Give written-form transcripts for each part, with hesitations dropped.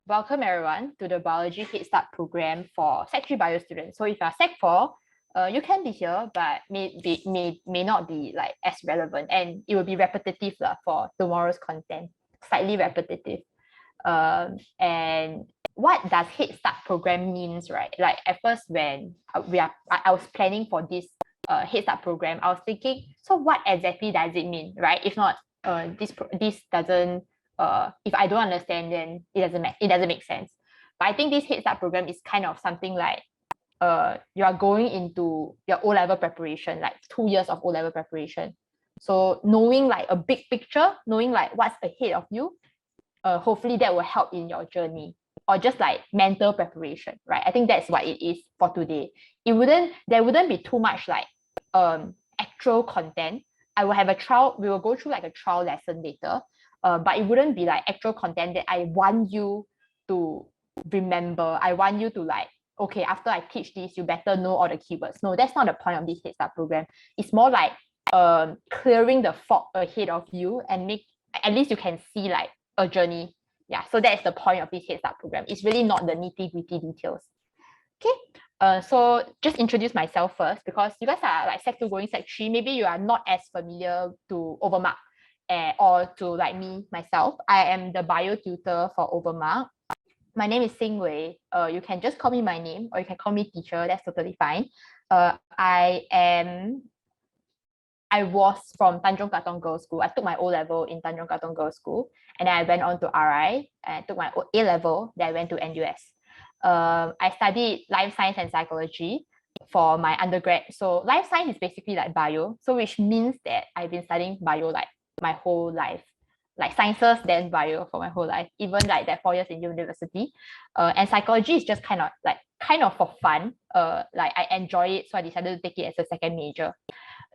Welcome everyone to the Biology Head Start program for Sec 3 Bio students. So if you're Sec 4, you can be here, but may not be like as relevant, and it will be repetitive for tomorrow's content, slightly repetitive. And what does Head Start program means, right? Like at first when I was planning for this Head Start program, I was thinking, so what exactly does it mean, right? If not, this doesn't if I don't understand, then it doesn't make sense. But I think this Head Start program is kind of something like you are going into your O-level preparation, like 2 years of O-level preparation. So knowing like a big picture, knowing like what's ahead of you, hopefully that will help in your journey, or just like mental preparation, right? I think that's what it is for today. There wouldn't be too much like actual content. I will have a trial, we will go through like a trial lesson later, but it wouldn't be like actual content that I want you to remember. I want you to like, okay, after I teach this, you better know all the keywords. No, that's not the point of this Head Start program. It's more like clearing the fog ahead of you and make at least you can see like a journey. Yeah, so that's the point of this Head Start program. It's really not the nitty-gritty details. Okay, so just introduce myself first, because you guys are like Sec 2 going Sec 3. Maybe you are not as familiar to Overmark or to like me, myself. I am the bio tutor for Overmark. My name is Xing Wei. You can just call me my name, or you can call me teacher. That's totally fine. I was from Tanjong Katong Girls' School. I took my O-level in Tanjong Katong Girls' School, and then I went on to RI, and I took my A-level, then I went to NUS. I studied life science and psychology for my undergrad. So life science is basically like bio, so which means that I've been studying bio like my whole life, like sciences then bio for my whole life, even like that 4 years in university. And psychology is just kind of for fun. Like I enjoy it, so I decided to take it as a second major.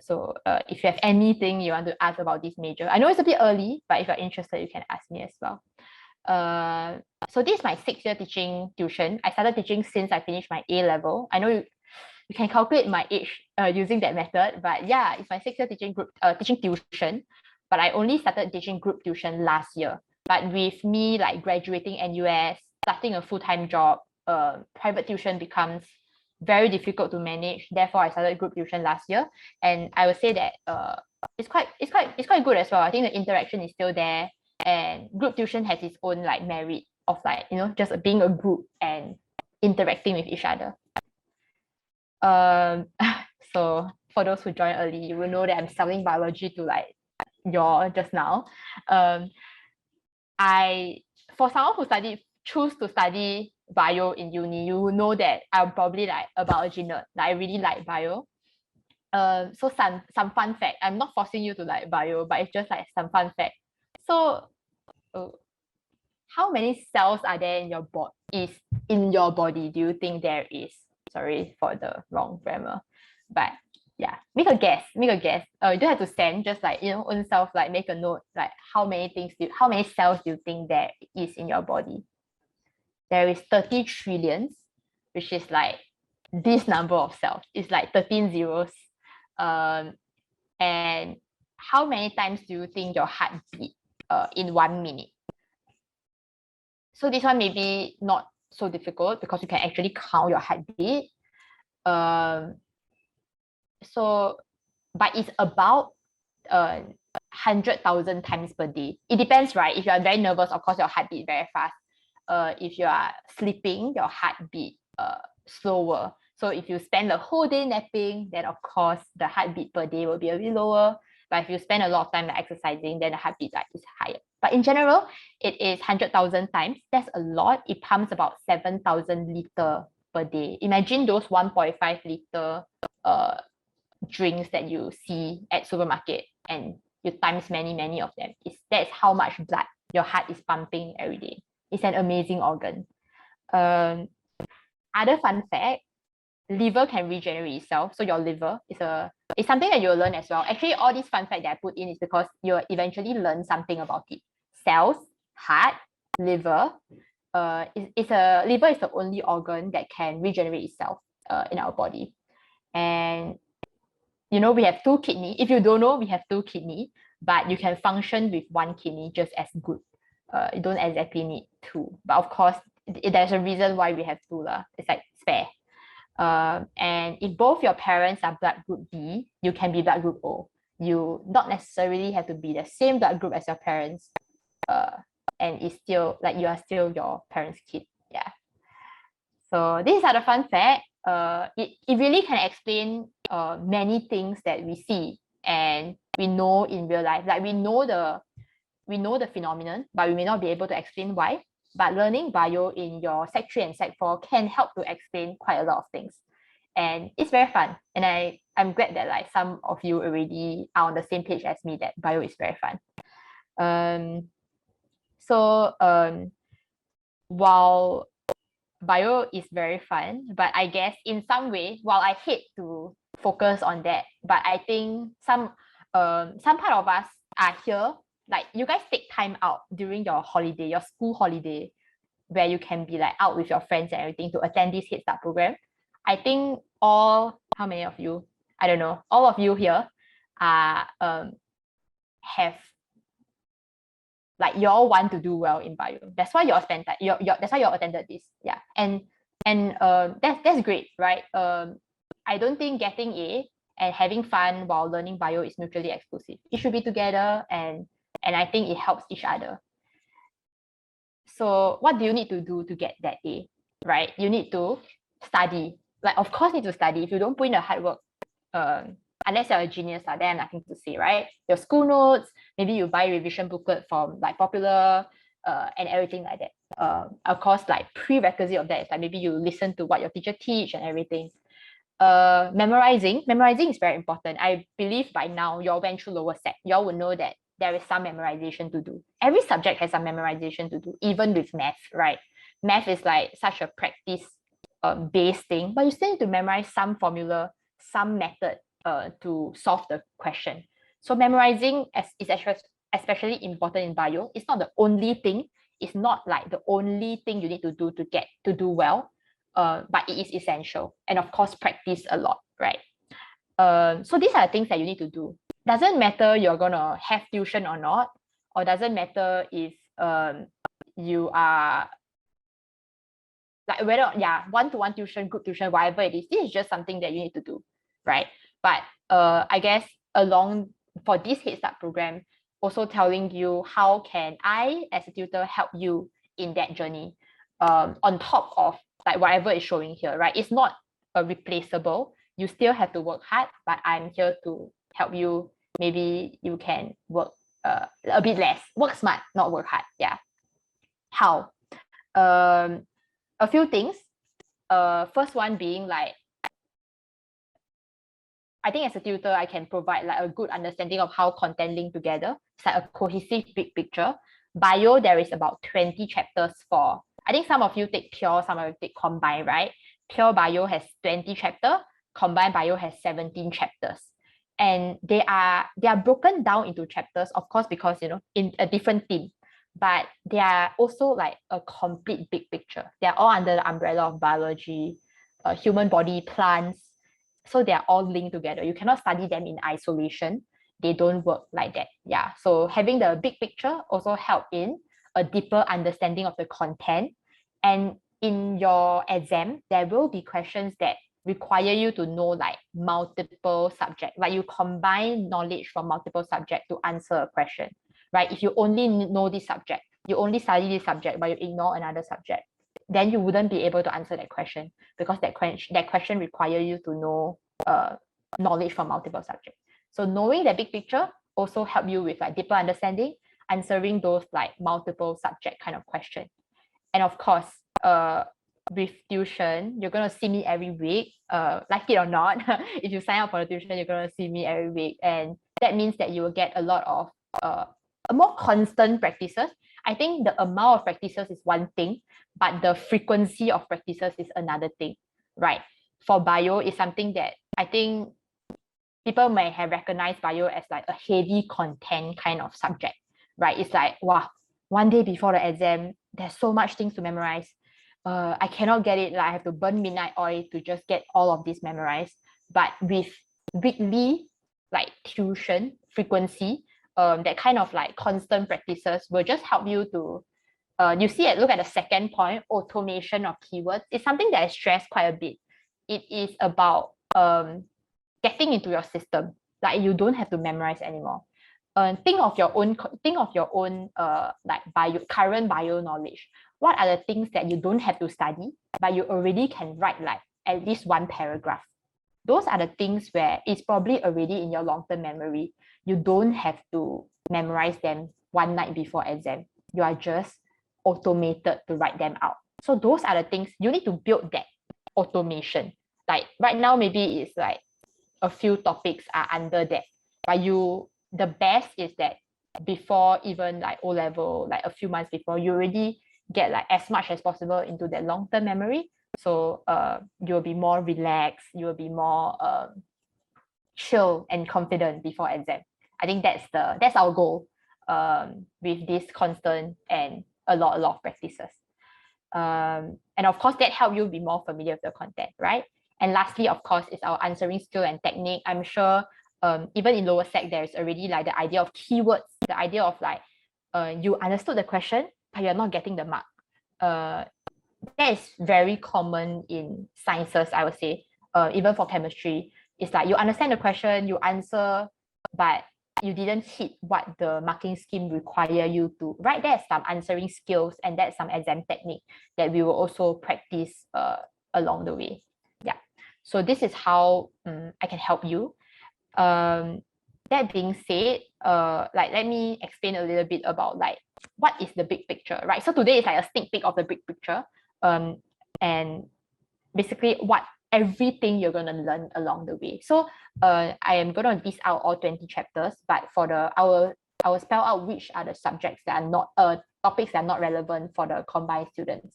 So if you have anything you want to ask about this major, I know it's a bit early, but if you're interested, you can ask me as well. So this is my 6-year teaching tuition. I started teaching since I finished my A-level. I know you can calculate my age using that method, but yeah, it's my 6-year teaching tuition. But I only started teaching group tuition last year. But with me like graduating NUS, starting a full-time job, private tuition becomes very difficult to manage. Therefore, I started group tuition last year, and I would say that it's quite good as well. I think the interaction is still there, and group tuition has its own like merit of like, you know, just being a group and interacting with each other. So for those who join early, you will know that I'm selling biology to like y'all just now. For someone who choose to study bio in uni, you know that I'm probably like a biology nerd. Like I really like bio. So some fun fact. I'm not forcing you to like bio, but it's just like some fun fact. So, how many cells are there in your body? Do you think there is? Sorry for the wrong grammar, but yeah, make a guess. You don't have to send. Just like, you know, own self like make a note. Like how many cells do you think there is in your body? There is 30 trillions, which is like this number of cells. It's like 13 zeros. And how many times do you think your heart beat in 1 minute? So this one may be not so difficult because you can actually count your heartbeat. But it's about 100,000 times per day. It depends, right? If you are very nervous, of course your heart beat very fast. If you are sleeping, your heart beat slower. So if you spend the whole day napping, then of course the heartbeat per day will be a bit lower. But if you spend a lot of time exercising, then the heartbeat is higher. But in general, it is 100,000 times. That's a lot. It pumps about 7,000 liters per day. Imagine those 1.5 liter drinks that you see at supermarket, and you times many of them. That's how much blood your heart is pumping every day. It's an amazing organ. Other fun fact, liver can regenerate itself. So your liver is something that you'll learn as well. Actually, all these fun facts that I put in is because you'll eventually learn something about it. Cells, heart, liver. Liver is the only organ that can regenerate itself in our body. And you know, we have 2 kidneys. If you don't know, we have 2 kidneys, but you can function with 1 kidney just as good. you don't exactly need two, but of course there's a reason why we have two lah. It's like spare. And if both your parents are blood group B, you can be blood group O. You not necessarily have to be the same blood group as your parents, and it's still like you are still your parents' kid. Yeah. So these are the fun facts. It really can explain many things that we see and we know in real life. Like we know the phenomenon, but we may not be able to explain why. But learning bio in your Sec 3 and Sec 4 can help to explain quite a lot of things. And it's very fun. And I'm glad that like some of you already are on the same page as me that bio is very fun. While bio is very fun, but I guess in some way, while I hate to focus on that, but I think some part of us are here. Like you guys take time out during your holiday, your school holiday, where you can be like out with your friends and everything to attend this Head Start program. I think how many of you? I don't know. All of you here are have like you all want to do well in bio. That's why you all spend time. That's why you all attended this. Yeah, and that's great, right? I don't think getting A and having fun while learning bio is mutually exclusive. It should be together, and I think it helps each other. So what do you need to do to get that A, right? You need to study. Like, of course, need to study. If you don't put in the hard work, unless you're a genius, then nothing to say, right? Your school notes, maybe you buy revision booklet from like Popular, and everything like that. Of course, like prerequisite of that is like maybe you listen to what your teacher teach and everything. Memorizing is very important. I believe by now you all went through lower sec. You all would know that there is some memorization to do. Every subject has some memorization to do, even with math, right? Math is like such a practice based thing, but you still need to memorize some formula, some method to solve the question. So memorizing is especially important in bio. It's not the only thing. It's not like the only thing you need to do to do well. But it is essential. And of course, practice a lot, right? So these are the things that you need to do. Doesn't matter you're gonna have tuition or not, or doesn't matter if you are like whether one-to-one tuition, group tuition, whatever it is. This is just something that you need to do, right? But I guess along for this Head Start program, also telling you how can I as a tutor help you in that journey, on top of like whatever is showing here, right? It's not a replaceable. You still have to work hard, but I'm here to help you. Maybe you can work a bit less, work smart, not work hard. Yeah. How? A few things. First one being like, I think as a tutor, I can provide like a good understanding of how content link together. It's like a cohesive big picture. Bio, there is about 20 chapters for, I think some of you take pure, some of you take combined, right? Pure bio has 20 chapters, combined bio has 17 chapters. And they are broken down into chapters, of course, because in a different theme. But they are also like a complete big picture. They are all under the umbrella of biology, human body, plants. So they are all linked together. You cannot study them in isolation. They don't work like that. Yeah. So having the big picture also help in a deeper understanding of the content. And in your exam, there will be questions that require you to know like multiple subjects. Like you combine knowledge from multiple subjects to answer a question, right? If you only know this subject, you only study this subject, but you ignore another subject, then you wouldn't be able to answer that question, because that question require you to know knowledge from multiple subjects. So knowing the big picture also help you with like deeper understanding, answering those like multiple subject kind of question. And of course, with tuition, you're gonna see me every week, like it or not. If you sign up for the tuition, you're gonna see me every week, and that means that you will get a lot of a more constant practices. I think the amount of practices is one thing, but the frequency of practices is another thing, right? For bio, is something that I think people may have recognized bio as like a heavy content kind of subject, right? It's like, wow, one day before the exam, there's so much things to memorize. I cannot get it. Like I have to burn midnight oil to just get all of this memorized. But with weekly like tuition frequency, that kind of like constant practices will just help you to you see it, look at the second point, automation of keywords. It's something that I stress quite a bit. It is about getting into your system. Like you don't have to memorize anymore. Think of your own like current bio knowledge. What are the things that you don't have to study, but you already can write like at least one paragraph? Those are the things where it's probably already in your long-term memory. You don't have to memorize them one night before exam. You are just automated to write them out. So those are the things you need to build, that automation. Like right now, maybe it's like a few topics are under that, but the best is that before even like O level, like a few months before, you already get like as much as possible into that long-term memory. So you'll be more relaxed, you'll be more chill and confident before exam. I think that's our goal with this constant and a lot of practices. And of course, that helps you be more familiar with the content, right? And lastly, of course, is our answering skill and technique. I'm sure even in lower sec, there's already like the idea of keywords, the idea of like you understood the question, but you're not getting the mark. That is very common in sciences, I would say, even for chemistry. It's like you understand the question, you answer, but you didn't hit what the marking scheme require you to. Right, there's some answering skills and that's some exam technique that we will also practice along the way. Yeah. So this is how I can help you. That being said, like let me explain a little bit about like what is the big picture, right? So today is like a sneak peek of the big picture, and basically what everything you're gonna learn along the way. So I am gonna list out all 20 chapters, but for I will spell out which are the subjects that are not topics that are not relevant for the combined students.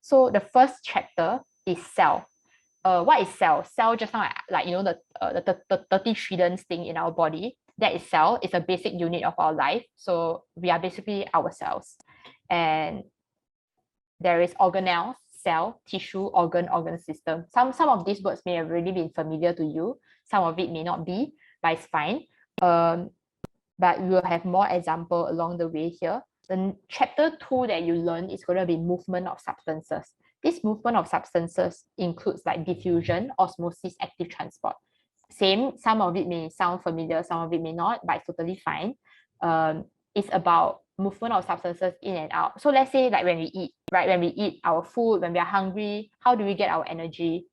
So the first chapter is cell. What is cell? Cell, just now, like you know, the 30 trillion thing in our body, that is cell. It's a basic unit of our life. So we are basically ourselves. And there is organelles, cell, tissue, organ system. Some of these words may have already been familiar to you. Some of it may not be, but it's fine. But we will have more example along the way here. The chapter 2 that you learn is going to be movement of substances. This movement of substances includes like diffusion, osmosis, active transport. Same, some of it may sound familiar, some of it may not, but it's totally fine. It's about movement of substances in and out. So let's say like when we eat, right? When we eat our food, when we are hungry, how do we get our energy?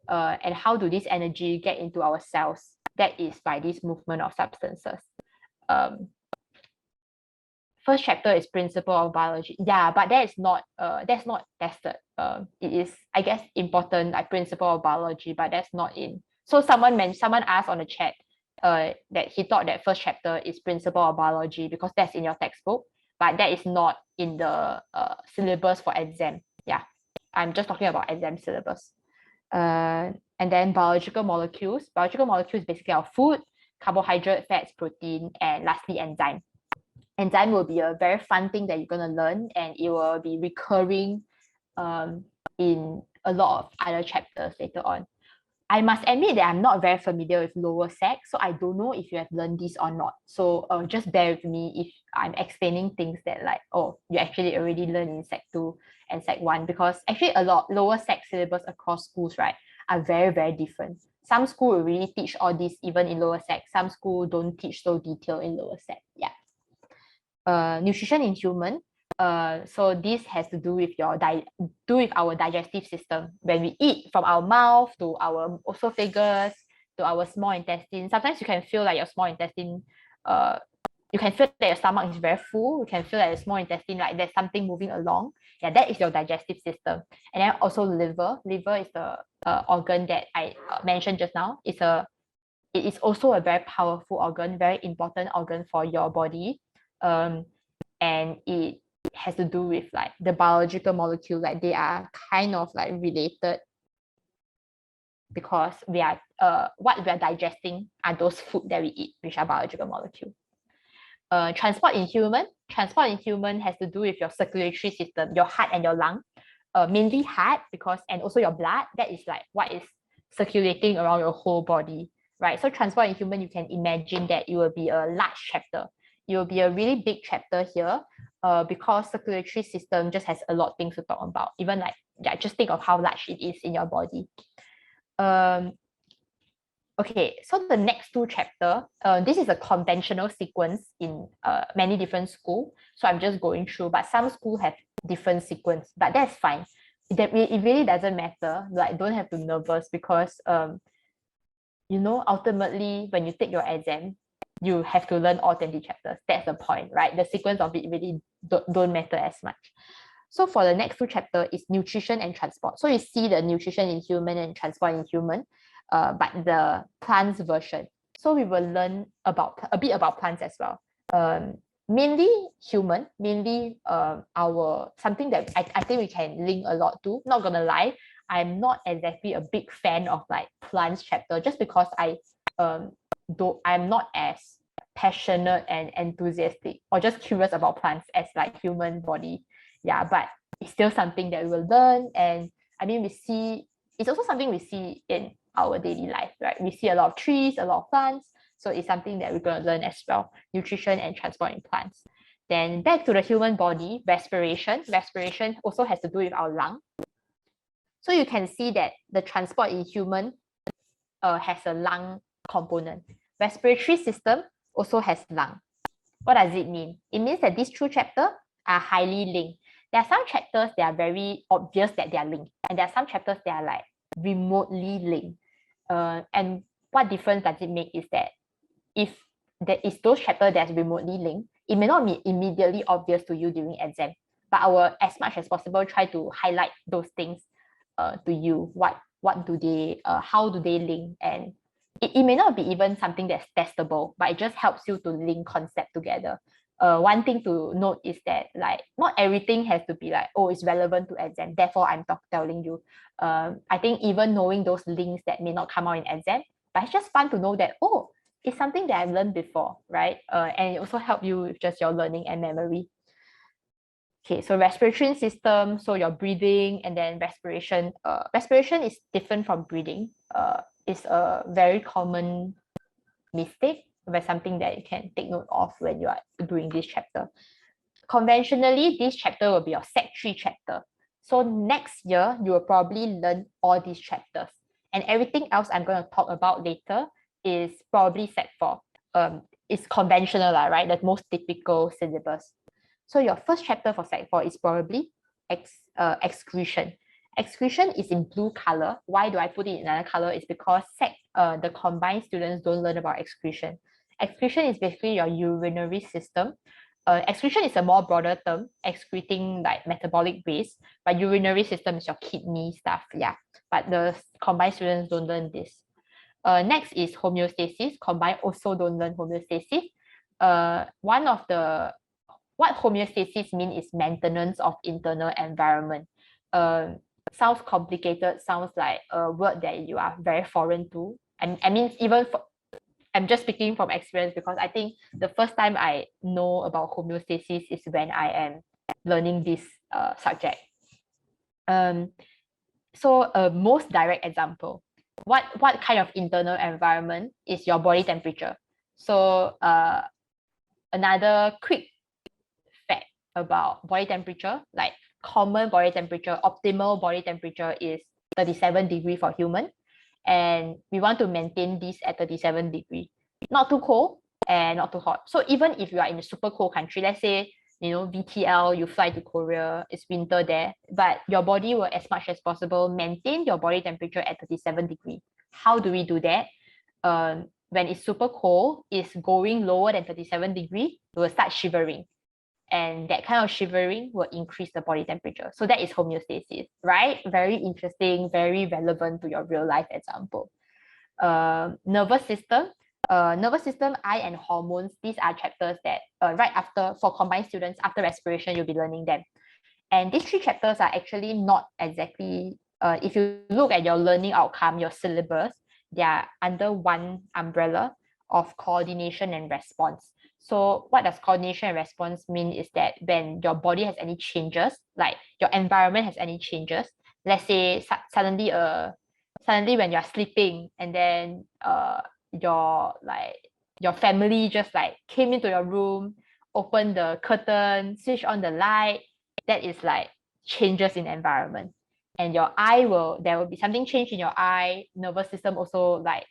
And how do this energy get into our cells? That is by this movement of substances. First chapter is principle of biology. Yeah, but that's not tested. It is, I guess, important, like principle of biology, but that's not in. So someone asked on the chat that he thought that first chapter is principle of biology because that's in your textbook, but that is not in the syllabus for exam. Yeah, I'm just talking about exam syllabus. And then biological molecules. Biological molecules is basically our food, carbohydrate, fats, protein, and lastly enzyme. Enzyme will be a very fun thing that you're going to learn, and it will be recurring in a lot of other chapters later on. I must admit that I'm not very familiar with lower sec, so I don't know if you have learned this or not. So just bear with me if I'm explaining things that like, oh, you actually already learned in sec 2 and sec 1, because actually a lot lower sec syllabus across schools, right, are very, very different. Some schools will really teach all this even in lower sec. Some schools don't teach so detailed in lower sec. Yeah. Nutrition in human. So this has to do with our digestive system. When we eat, from our mouth to our esophagus to our small intestine, sometimes you can feel like your small intestine, you can feel that your stomach is very full. You can feel like the small intestine, like there's something moving along. Yeah, that is your digestive system. And then also liver. Liver is the organ that I mentioned just now. It is also a very powerful organ, very important organ for your body. And it has to do with like the biological molecule, like they are kind of like related, because we are what we are digesting are those food that we eat, which are biological molecule. Transport in human has to do with your circulatory system, your heart and your lung, mainly heart, because, and also your blood. That is like what is circulating around your whole body, right? So transport in human, you can imagine that it will be a large chapter. It will be a really big chapter here, because circulatory system just has a lot of things to talk about. Even like, yeah, just think of how large it is in your body. Okay, so the next two chapter, this is a conventional sequence in many different schools. So I'm just going through, but some schools have different sequence, but that's fine. It really doesn't matter. Like, don't have to nervous, because you know, ultimately when you take your exam, you have to learn all 20 chapters. That's the point, right? The sequence of it really don't matter as much. So for the next two chapter is nutrition and transport. So you see the nutrition in human and transport in human, but the plants version. So we will learn about a bit about plants as well. Mainly human, mainly our something that I think we can link a lot to. Not gonna lie, I'm not exactly a big fan of like plants chapter, just because I'm not as passionate and enthusiastic or just curious about plants as like human body. Yeah, but it's still something that we will learn. And I mean, we see it's also something we see in our daily life, right? We see a lot of trees, a lot of plants. So it's something that we're going to learn as well, nutrition and transport in plants. Then back to the human body, respiration. Respiration also has to do with our lung. So you can see that the transport in human has a lung component. Respiratory system also has lung. What does it mean? It means that these two chapters are highly linked. There are some chapters that are very obvious that they are linked, and there are some chapters that are like remotely linked. And what difference does it make is that if there is those chapters that's remotely linked, it may not be immediately obvious to you during exam, but I will, as much as possible, try to highlight those things to you. What do they, how do they link? And it may not be even something that's testable, but it just helps you to link concept together. One thing to note is that like not everything has to be like, oh, it's relevant to exam, therefore I'm telling you. I think even knowing those links that may not come out in exam, but it's just fun to know that, oh, it's something that I've learned before, right? And it also helps you with just your learning and memory. Okay, so respiratory system, so your breathing and then respiration. Respiration is different from breathing. It's a very common mistake, but something that you can take note of when you are doing this chapter. Conventionally, this chapter will be your Sec 3 chapter. So next year, you will probably learn all these chapters. And everything else I'm going to talk about later is probably Sec 4. It's conventional, right? The most typical syllabus. So your first chapter for Sec 4 is probably excretion. Excretion is in blue color. Why do I put it in another color? It's because the combined students don't learn about excretion. Excretion is basically your urinary system. Excretion is a more broader term, excreting like metabolic waste, but urinary system is your kidney stuff, yeah. But the combined students don't learn this. Next is homeostasis. Combined also don't learn homeostasis. What homeostasis means is maintenance of internal environment. Sounds complicated, sounds like a word that you are very foreign to. I mean, I'm just speaking from experience, because I think the first time I know about homeostasis is when I am learning this subject. So a most direct example, what kind of internal environment is your body temperature? So another quick fact about body temperature, like common body temperature, optimal body temperature is 37 degree for human, and we want to maintain this at 37 degree, not too cold and not too hot. So even if you are in a super cold country, let's say, you know, VTL, you fly to Korea, it's winter there, but your body will, as much as possible, maintain your body temperature at 37 degree. How do we do that? When it's super cold, it's going lower than 37 degree, you will start shivering. And that kind of shivering will increase the body temperature. So that is homeostasis, right? Very interesting, very relevant to your real life example. Nervous system, eye and hormones. These are chapters that right after, for combined students, after respiration, you'll be learning them. And these three chapters are actually not exactly, if you look at your learning outcome, your syllabus, they are under one umbrella of coordination and response. So what does coordination and response mean is that when your body has any changes, like your environment has any changes, let's say suddenly when you're sleeping and then your family just like came into your room, open the curtain, switch on the light, that is like changes in environment. And your eye there will be something change in your eye, nervous system also like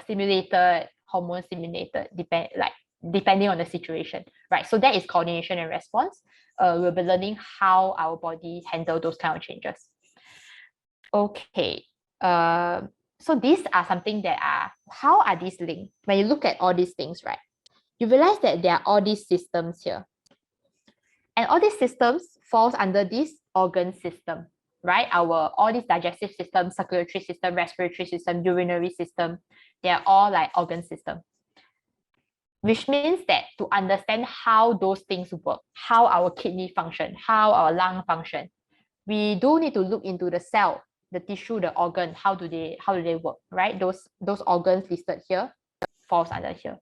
stimulated, hormone stimulated, depending on the situation, right? So that is coordination and response. We'll be learning how our body handle those kind of changes. Okay, so these are something that how are these linked? When you look at all these things, right, you realize that there are all these systems here. And all these systems falls under this organ system, right? All these digestive system, circulatory system, respiratory system, urinary system, they are all like organ system. Which means that to understand how those things work, how our kidney function, how our lung function, we do need to look into the cell, the tissue, the organ, how do they work, right? Those organs listed here falls under here.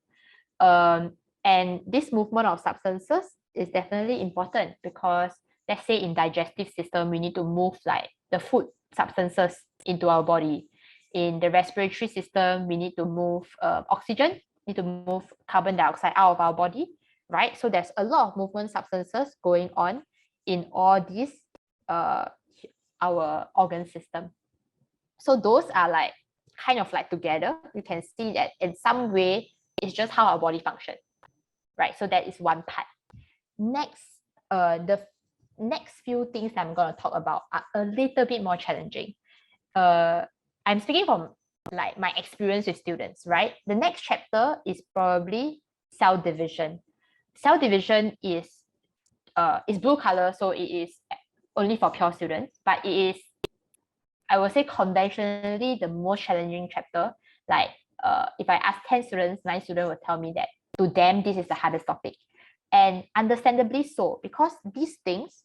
And this movement of substances is definitely important because let's say in digestive system, we need to move like the food substances into our body. In the respiratory system, we need to move oxygen, need to move carbon dioxide out of our body, right? So there's a lot of movement substances going on in all these our organ system. So those are like kind of like together. You can see that in some way it's just how our body functions, right? So that is one part. Next, the next few things I'm going to talk about are a little bit more challenging. I'm speaking from like my experience with students, right? The next chapter is probably cell division. Cell division is blue color, so it is only for pure students, but it is, I would say, conventionally the most challenging chapter. Like if I ask 10 students, 9 students will tell me that to them this is the hardest topic. And understandably so, because these things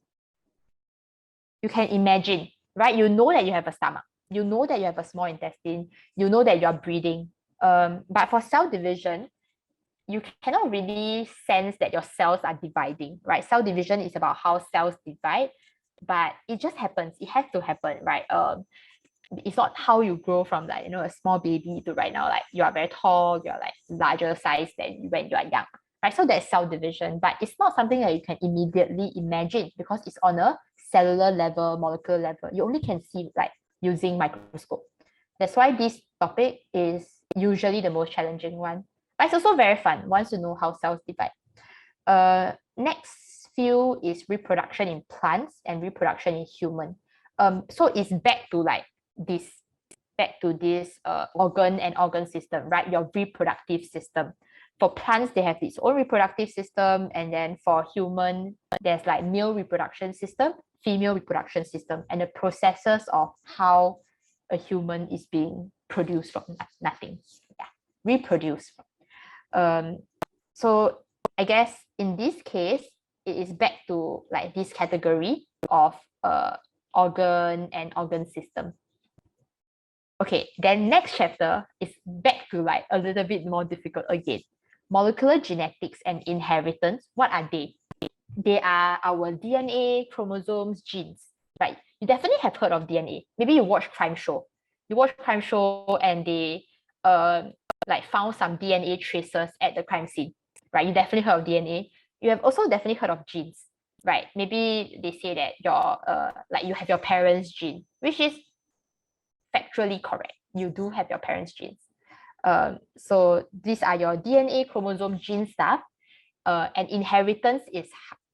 you can imagine, right? You know that you have a stomach, you know that you have a small intestine, you know that you're breathing. But for cell division, you cannot really sense that your cells are dividing, right? Cell division is about how cells divide, but it just happens. It has to happen, right? It's not how you grow from like, a small baby to right now, like you are very tall, you're like larger size than when you are young, right? So that's cell division, but it's not something that you can immediately imagine because it's on a cellular level, molecular level. You only can see like using microscope. That's why this topic is usually the most challenging one. But it's also very fun once you know how cells divide. Next few is reproduction in plants and reproduction in human. So it's back to this organ and organ system, right? Your reproductive system. For plants, they have its own reproductive system, and then for human, there's like male reproduction system, female reproduction system, and the processes of how a human is being produced from nothing. Yeah, reproduced. So I guess in this case, it is back to like this category of organ and organ system. Okay, then next chapter is back to like a little bit more difficult again. Molecular genetics and inheritance, what are they? They are our DNA, chromosomes, genes, right? You definitely have heard of DNA. Maybe you watch crime show. You watch crime show and they like found some DNA traces at the crime scene, right? You definitely heard of DNA. You have also definitely heard of genes, right? Maybe they say that like you have your parents' gene, which is factually correct. You do have your parents' genes. So these are your DNA, chromosome, gene stuff. And inheritance is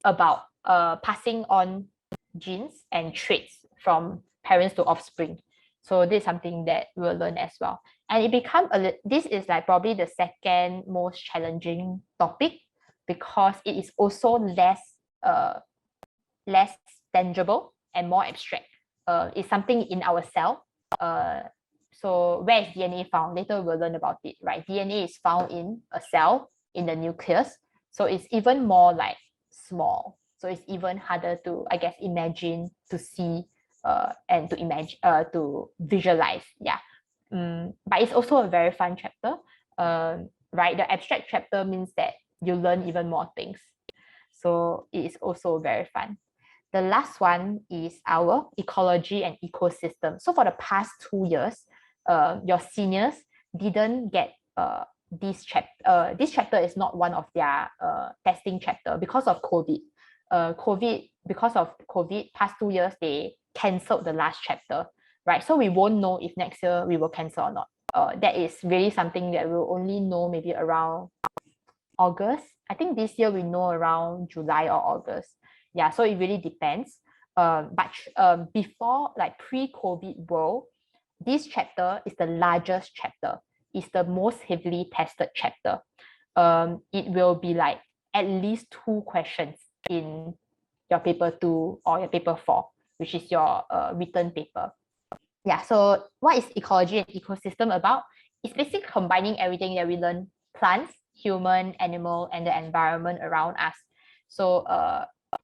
about passing on genes and traits from parents to offspring. So this is something that we'll learn as well. And this is like probably the second most challenging topic because it is also less tangible and more abstract. It's something in our cell. So where is DNA found? Later we'll learn about it, right? DNA is found in a cell in the nucleus. So it's even more like small. So it's even harder to, I guess, imagine, to see, and to visualize. Yeah. But it's also a very fun chapter. Right? The abstract chapter means that you learn even more things. So it is also very fun. The last one is our ecology and ecosystem. So for the past 2 years, your seniors didn't get this chapter is not one of their testing chapter because of COVID. Because of COVID, past 2 years, they cancelled the last chapter, right? So we won't know if next year we will cancel or not. That is really something that we'll only know maybe around August. I think this year we know around July or August. Yeah, so it really depends. But before, like pre-COVID world, this chapter is the largest chapter. It's the most heavily tested chapter. It will be like at least 2 questions in your paper 2 or your paper 4, which is your written paper. Yeah, so what is ecology and ecosystem about? It's basically combining everything that we learn: plants, human, animal, and the environment around us. So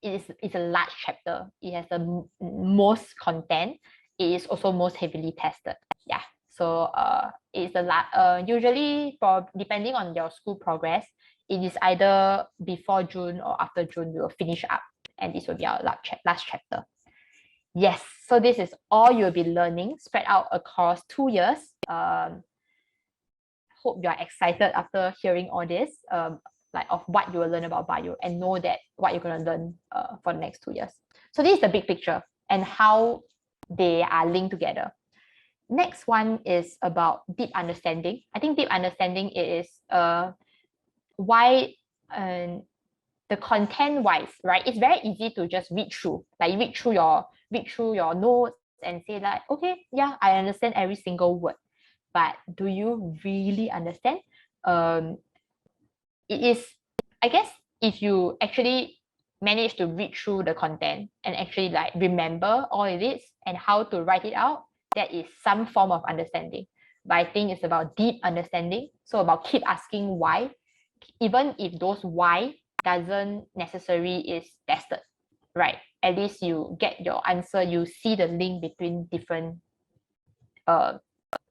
it's a large chapter. It has the most content. It is also most heavily tested. Yeah. So it's usually for depending on your school progress, it is either before June or after June we will finish up, and this will be our last chapter. Yes, so this is all you'll be learning spread out across 2 years. Hope you're excited after hearing all this, like of what you will learn about bio, and know that what you're going to learn for the next 2 years. So this is the big picture and how they are linked together. Next one is about deep understanding. I think deep understanding is why the content wise, right? It's very easy to just read through, like you read through your notes and say like, okay, yeah, I understand every single word. But do you really understand? It is, I guess, if you actually manage to read through the content and actually like remember all it is and how to write it out, that is some form of understanding. But I think it's about deep understanding. So about keep asking why, even if those why doesn't necessarily is tested, right? At least you get your answer, you see the link between different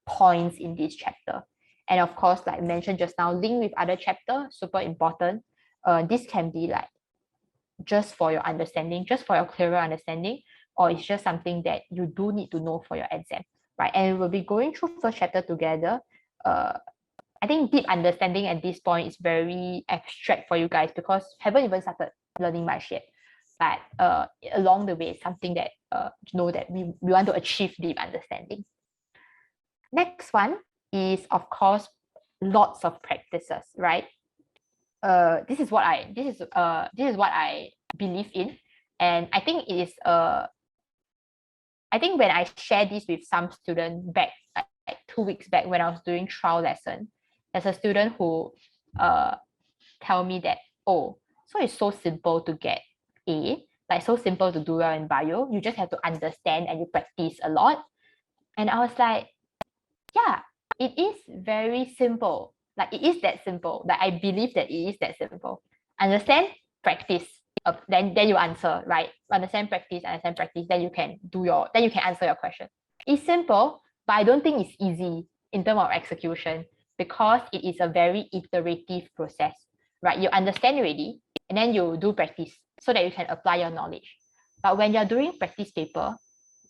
points in this chapter. And of course, like I mentioned just now, link with other chapter, super important. This can be like just for your understanding, just for your clearer understanding, or it's just something that you do need to know for your exam, right? And we'll be going through first chapter together. I think deep understanding at this point is very abstract for you guys because haven't even started learning much yet. But along the way, it's something that know that we want to achieve deep understanding. Next one is, of course, lots of practices, right? This is what I believe in, and I think it is I think when I share this with some student back like 2 weeks back when I was doing trial lesson, there's a student who tell me that, oh, so it's so simple to get A, like so simple to do well in bio, you just have to understand and you practice a lot. And I was like, yeah, it is very simple. Like it is that simple. Like I believe that it is that simple. Understand, practice. Then you answer, right? Understand, practice, then you can answer your question. It's simple, but I don't think it's easy in terms of execution because it is a very iterative process, right? You understand already, and then you do practice so that you can apply your knowledge. But when you're doing practice paper,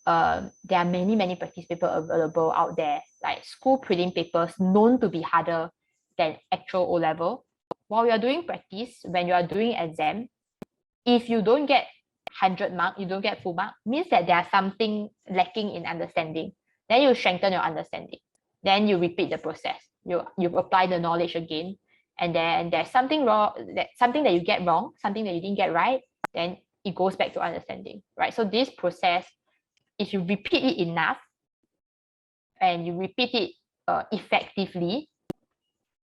there are many practice papers available out there, like school prelim papers known to be harder than actual O-level. While you're doing practice, when you are doing exam, if you don't get 100 mark, you don't get full mark, means that there's something lacking in understanding. Then you strengthen your understanding. Then you repeat the process. You apply the knowledge again, and then there's something wrong, something that you get wrong, something that you didn't get right, then it goes back to understanding, right? So this process, if you repeat it enough and you repeat it effectively,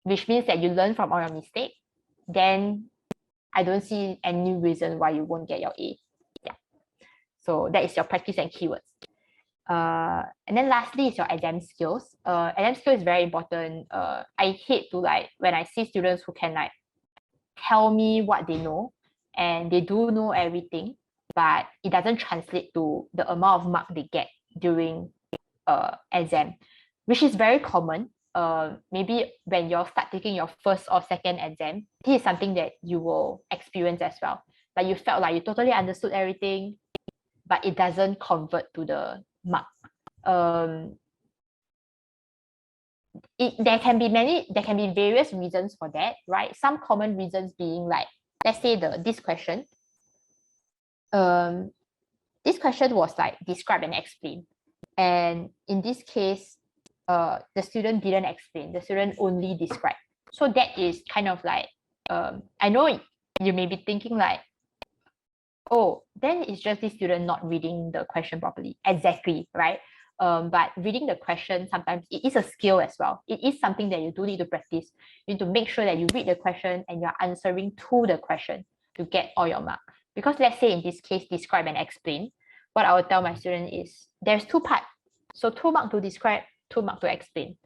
which means that you learn from all your mistakes, then I don't see any reason why you won't get your A. Yeah. So that is your practice and keywords. And then lastly is your exam skills. Exam skill is very important. I hate to like when I see students who can like tell me what they know and they do know everything, but it doesn't translate to the amount of mark they get during exam, which is very common. Maybe when you start taking your first or second exam, this is something that you will experience as well. Like you felt like you totally understood everything, but it doesn't convert to the mark. there can be various reasons for that, right? Some common reasons being like, let's say this question. This question was like describe and explain. And in this case, the student didn't explain, the student only described. So that is kind of like, I know you may be thinking like, oh, then it's just this student not reading the question properly. Exactly, right? But reading the question, sometimes it is a skill as well. It is something that you do need to practice. You need to make sure that you read the question and you're answering to the question to get all your marks. Because let's say in this case, describe and explain, what I will tell my student is there's 2 parts. So 2 marks to describe, 2 marks to explain.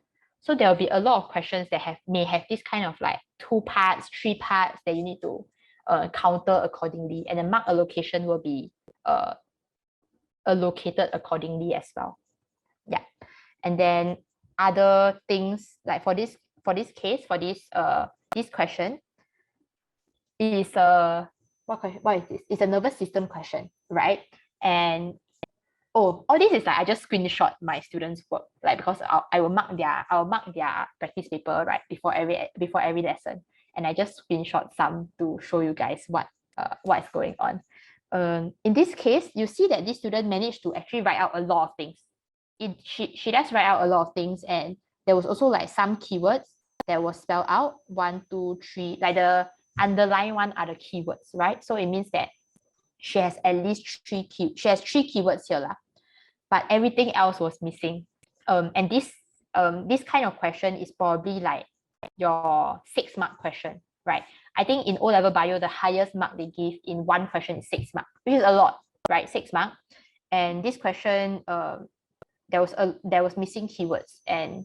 So there will be a lot of questions that may have this kind of like 2 parts, 3 parts that you need to counter accordingly, and the mark allocation will be allocated accordingly as well. Yeah. And then other things like for this case, for this question, it is a what is this? It's a nervous system question, right? And all this is like I just screenshot my students' work, like because I will mark their practice paper right before every lesson, and I just screenshot some to show you guys what is going on. In this case, you see that this student managed to actually write out a lot of things. She does write out a lot of things, and there was also like some keywords that was spelled out 1, 2, 3, like the underlined one are the keywords, right? So it means that she has at least 3 keywords here lah. But everything else was missing. And this kind of question is probably like your 6 mark question, right? I think in O-level bio, the highest mark they give in one question is 6 mark, which is a lot, right? 6 mark. And this question, there was missing keywords. And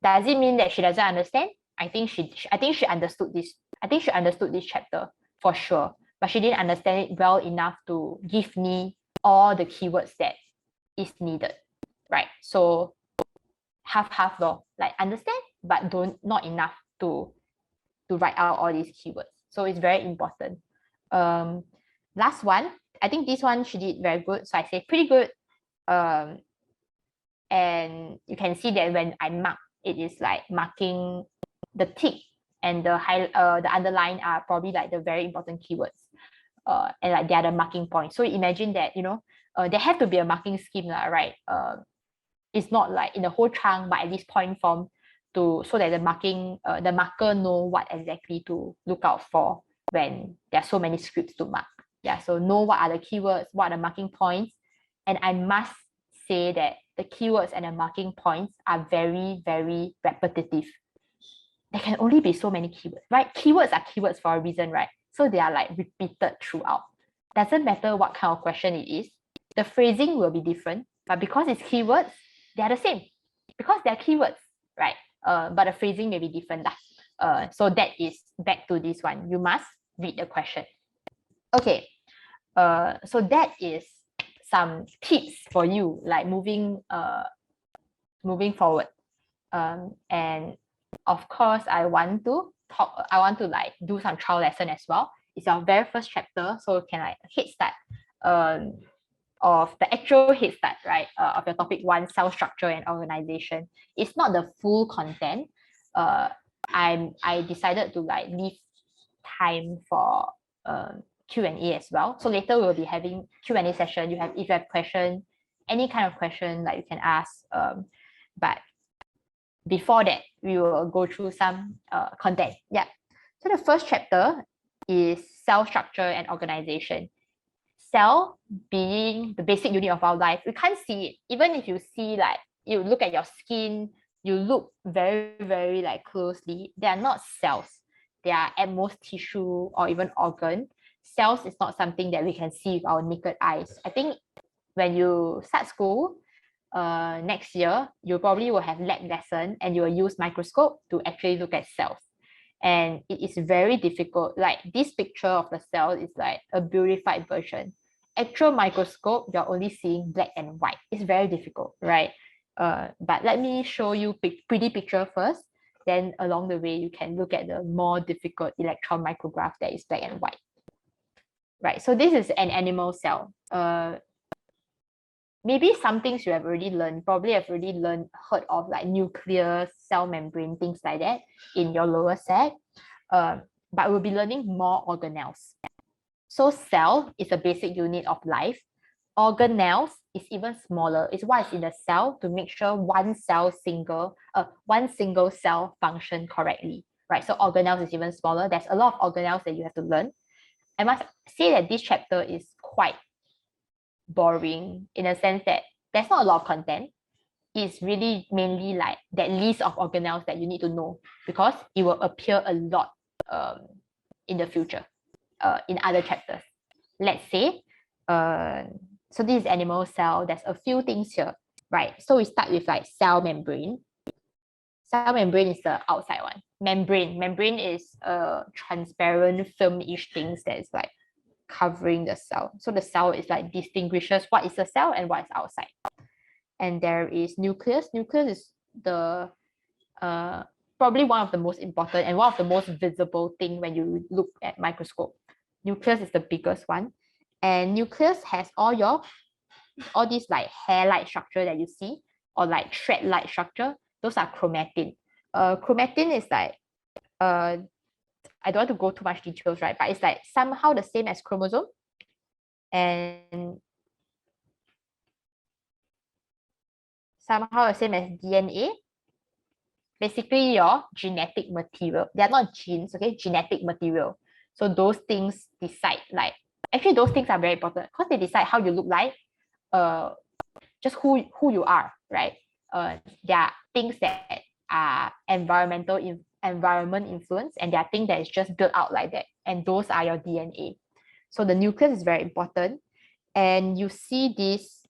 does it mean that she doesn't understand? I think she understood this. I think she understood this chapter for sure, but she didn't understand it well enough to give me all the keywords that is needed, right? So half though, like understand, but not enough to write out all these keywords. So it's very important. Last one, I think this one she did very good. So I say pretty good. And you can see that when I mark, it is like marking the tick and the underline are probably like the very important keywords. And like they are the marking points. So imagine that, there have to be a marking scheme, right? It's not like in the whole chunk, but at least point form so that the marker know what exactly to look out for when there are so many scripts to mark. Yeah, so know what are the keywords, what are the marking points. And I must say that the keywords and the marking points are very, very repetitive. There can only be so many keywords, right? Keywords are keywords for a reason, right? So they are like repeated throughout. Doesn't matter what kind of question it is, the phrasing will be different, but because it's keywords, they are the same because they're keywords, right? But the phrasing may be different. So that is back to this one. You must read the question. Okay. So that is some tips for you, like moving forward. And of course, I want to like do some trial lesson as well. It's our very first chapter, so you can like head start of the actual head start, right? Of your topic 1, cell structure and organization. It's not the full content. I decided to like leave time for Q&A as well. So later we'll be having Q&A session. If you have question, any kind of question like you can ask. But before that, we will go through some content. Yeah. So the first chapter is cell structure and organization. Cell being the basic unit of our life. We can't see it. Even if you see, like, you look at your skin, you look very, very like closely, they are not cells. They are at most tissue or even organ. Cells is not something that we can see with our naked eyes. I think when you start school, next year, you probably will have lab lesson and you will use microscope to actually look at cells. And it is very difficult. Like this picture of the cell is like a beautified version. Actual microscope, you're only seeing black and white. It's very difficult, right? But let me show you pretty picture first. Then along the way, you can look at the more difficult electron micrograph that is black and white. Right, so this is an animal cell. maybe some things you have already learned, probably have already heard of like nucleus, cell membrane, things like that in your lower set. But we'll be learning more organelles. So cell is a basic unit of life. Organelles is even smaller. It's what is in the cell to make sure one single cell function correctly, right? So organelles is even smaller. There's a lot of organelles that you have to learn. I must say that this chapter is quite boring in a sense that there's not a lot of content. It's really mainly like that list of organelles that you need to know because it will appear a lot in the future in other chapters. Let's say, so this is animal cell. There's a few things here, right? So we start with like cell membrane. Cell membrane is the outside one. Membrane is a transparent film-ish things that is like covering the cell. So the cell is like distinguishes what is a cell and what is outside. And there is nucleus. Nucleus is the probably one of the most important and one of the most visible thing when you look at microscope. Nucleus is the biggest one. And nucleus has all these like hair-like structure that you see or like thread-like structure. Those are chromatin. Chromatin is like I don't want to go too much details, right? But it's like somehow the same as chromosome. And somehow the same as DNA. Basically, your genetic material. They are not genes, okay? Genetic material. So those things decide like, actually those things are very important because they decide how you look like, just who you are, right? There are things that are environment influence, and there are things that is just built out like that, and those are your DNA. So the nucleus is very important, and you see this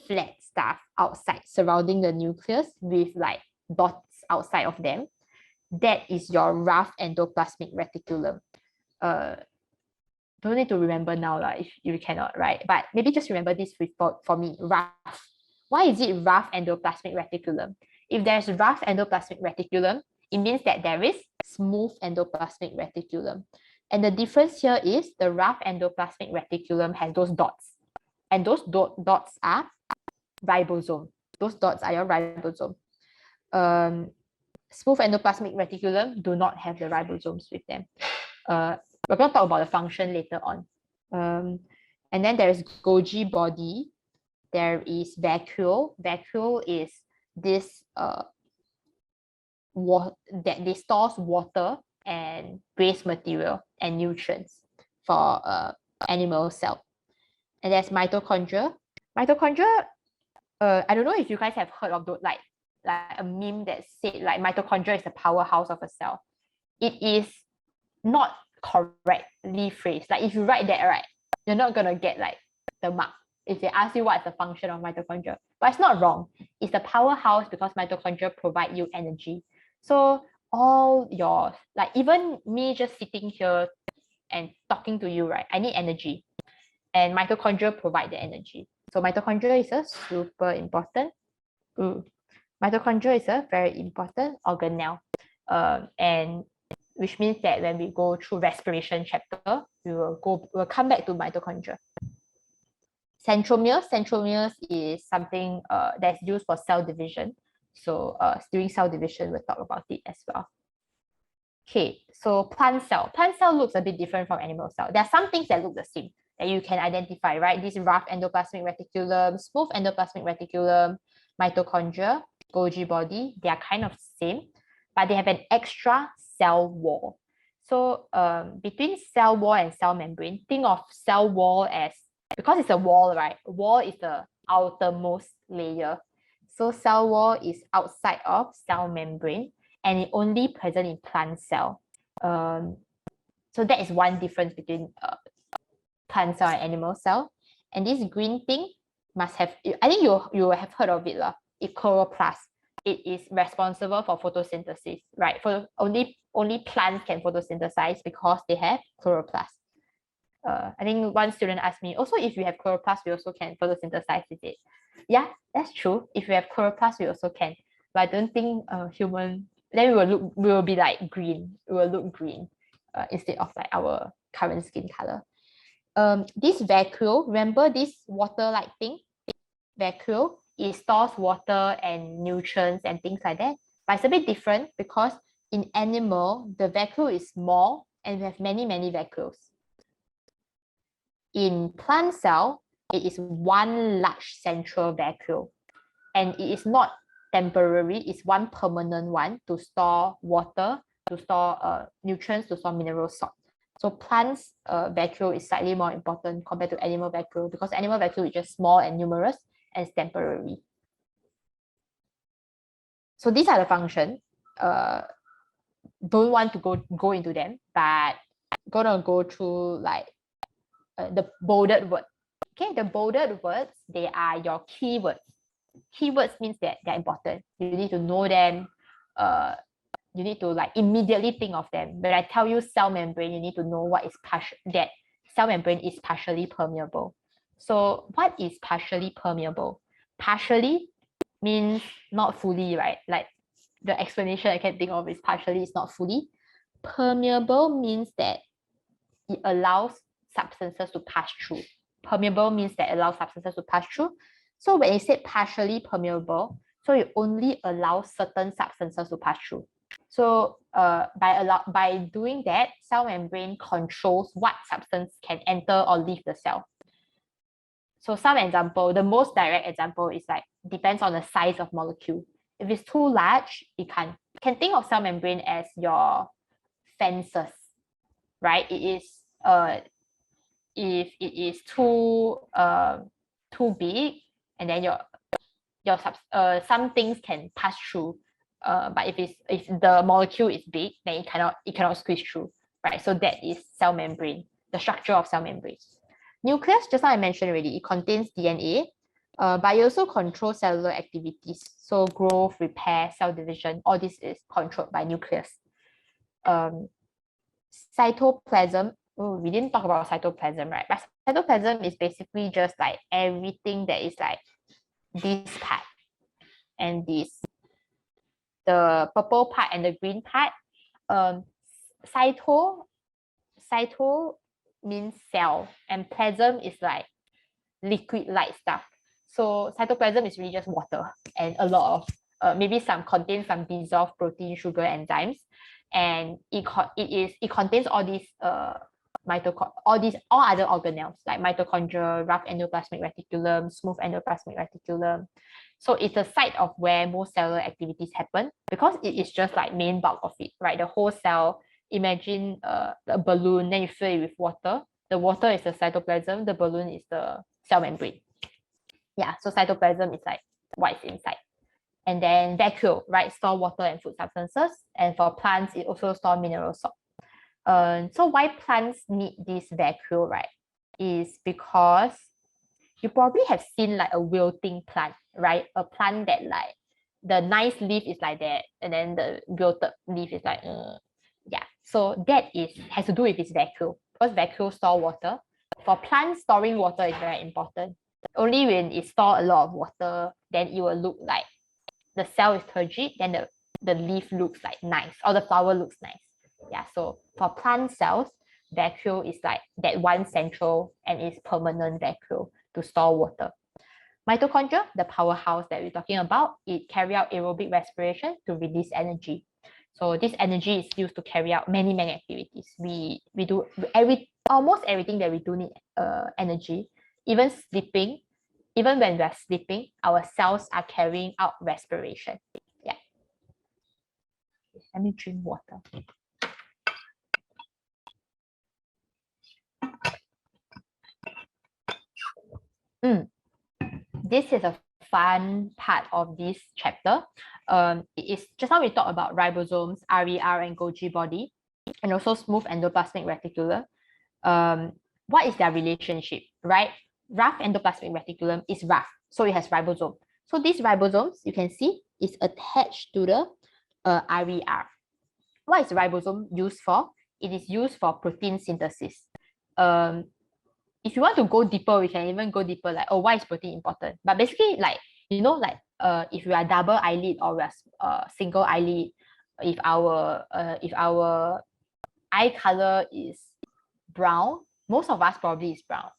flat stuff outside surrounding the nucleus with like dots outside of them. That is your rough endoplasmic reticulum. Don't need to remember now if you cannot, right? But maybe just remember this for me, rough. Why is it rough endoplasmic reticulum? If there's rough endoplasmic reticulum, it means that there is smooth endoplasmic reticulum. And the difference here is the rough endoplasmic reticulum has those dots. And those dots are ribosome. Those dots are your ribosome. Smooth endoplasmic reticulum do not have the ribosomes with them. We're going to talk about the function later on. And then there is Golgi body. There is vacuole. Vacuole is this that they stores water and waste material and nutrients for animal cell. And there's mitochondria. Mitochondria, I don't know if you guys have heard of those, like a meme that said like mitochondria is the powerhouse of a cell. It is not correctly phrased. Like if you write that, right, you're not gonna get like the mark if they ask you what's the function of mitochondria. But it's not wrong. It's the powerhouse because mitochondria provide you energy. So all your, like even me just sitting here and talking to you, right, I need energy. And mitochondria provide the energy. So mitochondria is a super important. Mitochondria is a very important organelle. And which means that when we go through respiration chapter, we'll come back to mitochondria. Centromeres is something that's used for cell division. So during cell division, we'll talk about it as well. Okay, so plant cell. Plant cell looks a bit different from animal cell. There are some things that look the same that you can identify, right? This rough endoplasmic reticulum, smooth endoplasmic reticulum, mitochondria, Golgi body, they are kind of the same, but they have an extra cell wall. So between cell wall and cell membrane, think of cell wall as, because it's a wall, right? Wall is the outermost layer. So cell wall is outside of cell membrane, and it only present in plant cell. So that is one difference between plant cell and animal cell. And this green thing must have, I think you have heard of it, it's chloroplast. It is responsible for photosynthesis, right? For only plants can photosynthesize because they have chloroplast. I think one student asked me, also if you have chloroplast, we also can photosynthesize with it. Yeah, that's true. If we have chloroplast, we also can. But I don't think human, then we will be like green. We will look green instead of like our current skin color. This vacuole, remember this water-like thing? vacuole, it stores water and nutrients and things like that. But it's a bit different because in animal, the vacuole is small and we have many, many vacuoles. In plant cell, it is one large central vacuole. And it is not temporary, it's one permanent one to store water, to store nutrients, to store mineral salt. So plants vacuole is slightly more important compared to animal vacuole because animal vacuole is just small and numerous and it's temporary. So these are the functions. Don't want to go into them, but gonna go through like the bolded words. Okay, the bolded words, they are your keywords. Keywords means that they're important. You need to know them. You need to like immediately think of them. When I tell you cell membrane, you need to know what is that cell membrane is partially permeable. So what is partially permeable? Partially means not fully, right? Like the explanation I can think of is partially is not fully. Permeable means that it allows substances to pass through. Permeable means that allows substances to pass through. So when you say partially permeable, so it only allows certain substances to pass through. So by doing that, cell membrane controls what substance can enter or leave the cell. So some example, the most direct example is like depends on the size of molecule. If it's too large, you can think of cell membrane as your fences, right? It is if it is too big, and then some things can pass through. But if the molecule is big, then it cannot squeeze through, right? So that is cell membrane, the structure of cell membrane. Nucleus, just now I mentioned already, it contains DNA, but it also controls cellular activities. So growth, repair, cell division, all this is controlled by nucleus. Cytoplasm, oh, we didn't talk about cytoplasm, right? But cytoplasm is basically just like everything that is like this part and this, the purple part and the green part. Cyto means cell, and plasm is like liquid like stuff. So cytoplasm is really just water and a lot of maybe contains some dissolved protein, sugar, enzymes, and it contains all these all other organelles like mitochondria, rough endoplasmic reticulum, smooth endoplasmic reticulum. So it's the site of where most cellular activities happen because it is just like main bulk of it, right? The whole cell. Imagine a balloon, then you fill it with water. The water is the cytoplasm, the balloon is the cell membrane. Yeah, so cytoplasm is like what's inside. And then vacuole, right? Store water and food substances. And for plants, it also store mineral salt. So why plants need this vacuole, right? Is because you probably have seen like a wilting plant, right? A plant that like the nice leaf is like that, and then the wilted leaf is like, yeah. So that has to do with its vacuole because vacuole store water. For plants, storing water is very important. Only when it store a lot of water, then it will look like the cell is turgid, then the leaf looks like nice or the flower looks nice. Yeah, so for plant cells, vacuole is like that one central and is permanent vacuole to store water. Mitochondria, the powerhouse that we're talking about, it carry out aerobic respiration to release energy. So this energy is used to carry out many activities. We do almost everything that we do need energy. Even sleeping, even when we're sleeping, our cells are carrying out respiration. Yeah. Let me drink water. This is a fun part of this chapter. It is just now we talked about ribosomes, RER, and Golgi body, and also smooth endoplasmic reticulum. What is their relationship, right? Rough endoplasmic reticulum is rough, so it has ribosome. So these ribosomes, you can see, is attached to the RER. What is ribosome used for? It is used for protein synthesis. If you want to go deeper, we can even go deeper, like, oh, why is protein important? But basically, like, like if we are double eyelid or we are single eyelid, if our eye color is brown, most of us probably is brown.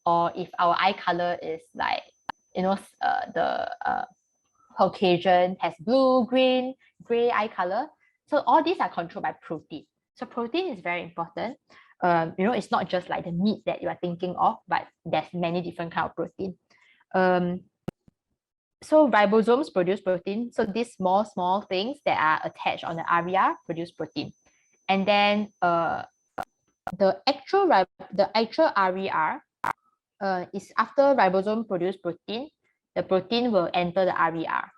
Or if our eye color is like the Caucasian has blue, green, gray eye color. So all these are controlled by protein. So protein is very important. It's not just like the meat that you are thinking of, but there's many different kind of protein. So ribosomes produce protein. So these small things that are attached on the RER produce protein. And then the actual RER is after ribosome produce protein, the protein will enter the RER.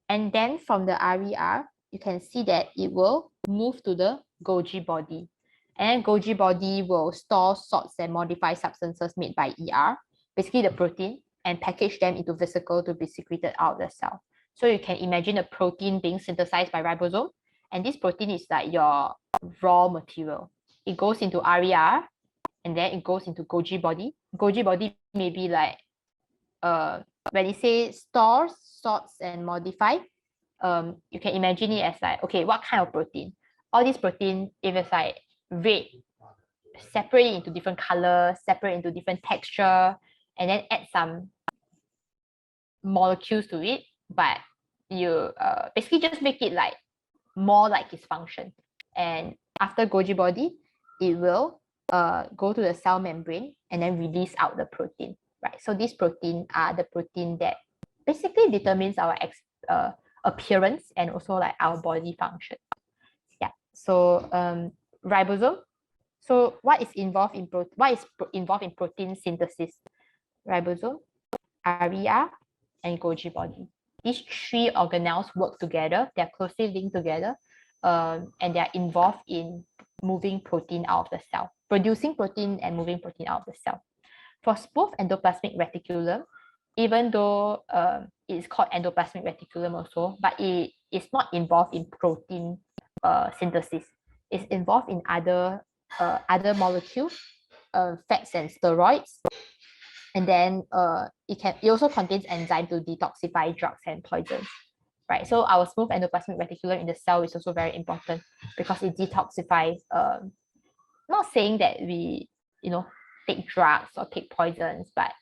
And then from the RER, you can see that it will move to the Golgi body. And Golgi body will store salts and modify substances made by ER, basically the protein, and package them into vesicle to be secreted out of the cell. So you can imagine a protein being synthesized by ribosome, and this protein is like your raw material. It goes into RER, and then it goes into Golgi body. Golgi body may be like, when you say stores, sorts, and modify, you can imagine it as like, okay, what kind of protein? All these protein, if it's like red, separate into different colors, separate into different texture, and then add some molecules to it, but you basically just make it like more like its function. And after Golgi body, it will go to the cell membrane and then release out the protein, right? So these protein are the protein that basically determines our appearance and also like our body function. Yeah. So ribosome. So what is involved in protein synthesis? Ribosome, RER, and Golgi body. These three organelles work together. They're closely linked together, and they're involved in moving protein out of the cell, producing protein and moving protein out of the cell. For smooth endoplasmic reticulum, even though it's called endoplasmic reticulum also, but it is not involved in protein synthesis. It's involved in other molecules, fats and steroids, and then it also contains enzyme to detoxify drugs and poisons, right? So our smooth endoplasmic reticulum in the cell is also very important because it detoxifies. Not saying that we take drugs or take poisons, but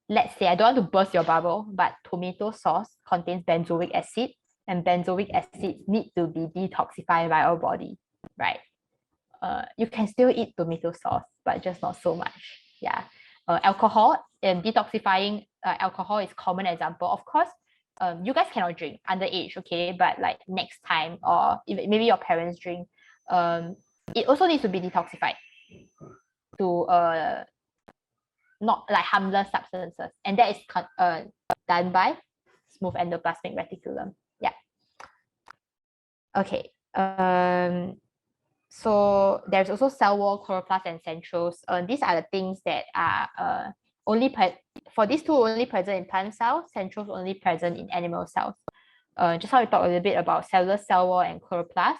let's say, I don't want to burst your bubble, but tomato sauce contains benzoic acid, and benzoic acid need to be detoxified by our body, right? You can still eat tomato sauce, but just not so much. Yeah. Alcohol and detoxifying alcohol is common example. Of course, you guys cannot drink underage, okay? But like next time, or if maybe your parents drink, it also needs to be detoxified to not like harmless substances, and that is done by smooth endoplasmic reticulum. Yeah. Okay. So there's also cell wall, chloroplast, and centrioles. These are the things that are only for these two only present in plant cells, centrioles only present in animal cells. Just how we talk a little bit about cellular cell wall and chloroplast.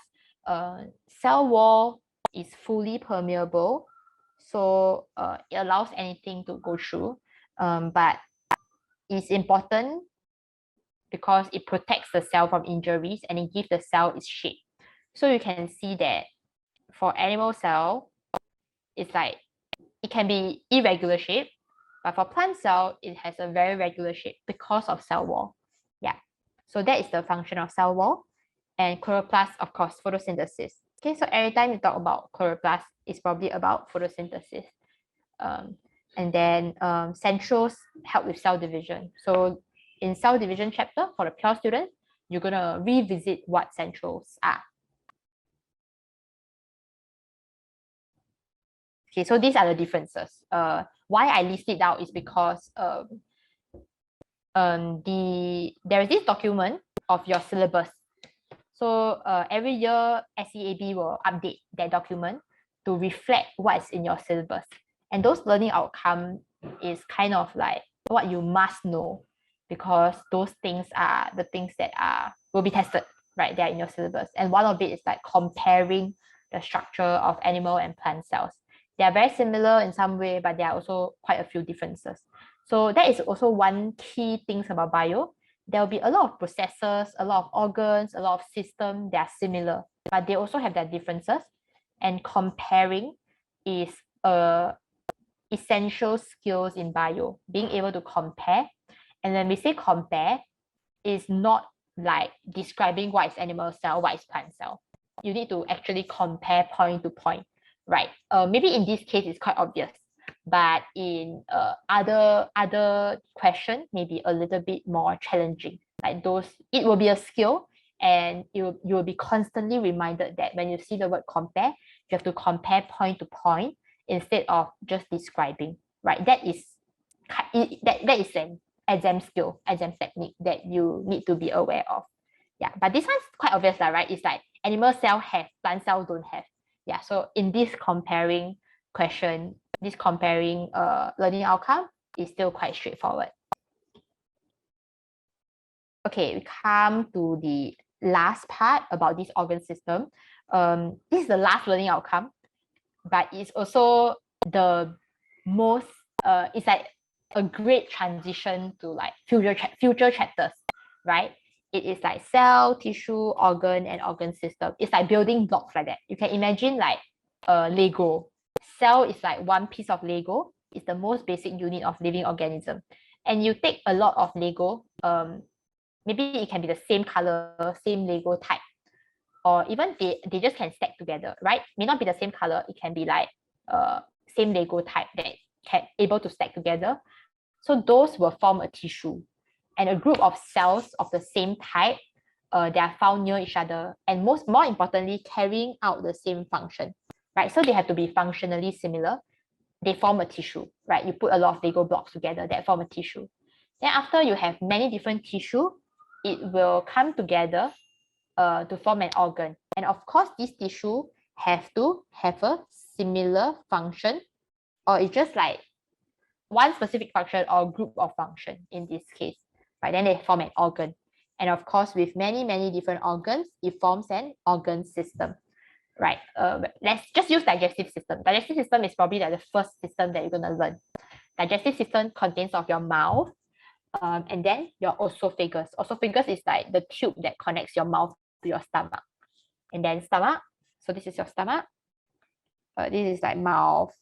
Cell wall is fully permeable, so it allows anything to go through, but it's important because it protects the cell from injuries and it gives the cell its shape. So you can see that for animal cell, it's like it can be irregular shape, but for plant cell, it has a very regular shape because of cell wall. Yeah. So that is the function of cell wall. And chloroplast, of course, photosynthesis. Okay, so every time you talk about chloroplast, it's probably about photosynthesis. And then centrioles help with cell division. So in cell division chapter, for the pure students, you're going to revisit what centrioles are. Okay, so these are the differences. Why I list it out is because there is this document of your syllabus. So every year, SEAB will update that document to reflect what is in your syllabus. And those learning outcome is kind of like what you must know, because those things are the things that will be tested, right? They're in your syllabus. And one of it is like comparing the structure of animal and plant cells. They are very similar in some way, but there are also quite a few differences. So that is also one key things about bio. There will be a lot of processes, a lot of organs, a lot of systems that are similar, but they also have their differences. And comparing is essential skills in bio, being able to compare. And when we say compare, it's not like describing what is animal cell, what is plant cell. You need to actually compare point to point, right? Maybe in this case, it's quite obvious, but in other question, maybe a little bit more challenging. Like those, it will be a skill, and you will be constantly reminded that when you see the word compare, you have to compare point to point instead of just describing, right? That is an exam skill, exam technique that you need to be aware of. Yeah, but this one's quite obvious, right? It's like animal cell have, plant cell don't have. Yeah, so in this comparing question, this comparing learning outcome is still quite straightforward. Okay, we come to the last part about this organ system. This is the last learning outcome, but it's also the most, it's like a great transition to like future chapters, right? It is like cell, tissue, organ, and organ system. It's like building blocks like that. You can imagine like Lego. Cell is like one piece of Lego. It's the most basic unit of living organism. And you take a lot of Lego, maybe it can be the same color, same Lego type, or even they just can stack together, right? May not be the same color. It can be like same Lego type that can able to stack together. So those will form a tissue, and a group of cells of the same type, they are found near each other, and more importantly, carrying out the same function, right? So they have to be functionally similar. They form a tissue, right? You put a lot of Lego blocks together that form a tissue. Then after you have many different tissue, it will come together to form an organ. And of course, this tissue have to have a similar function, or it's just like one specific function or group of function in this case, right? Then they form an organ. And of course, with many different organs, it forms an organ system, right? Let's just use digestive system. Digestive system is probably like the first system that you're going to learn. Digestive system contains of your mouth, and then your esophagus. Esophagus is like the tube that connects your mouth to your stomach. And then stomach, so this is your stomach. This is like mouth,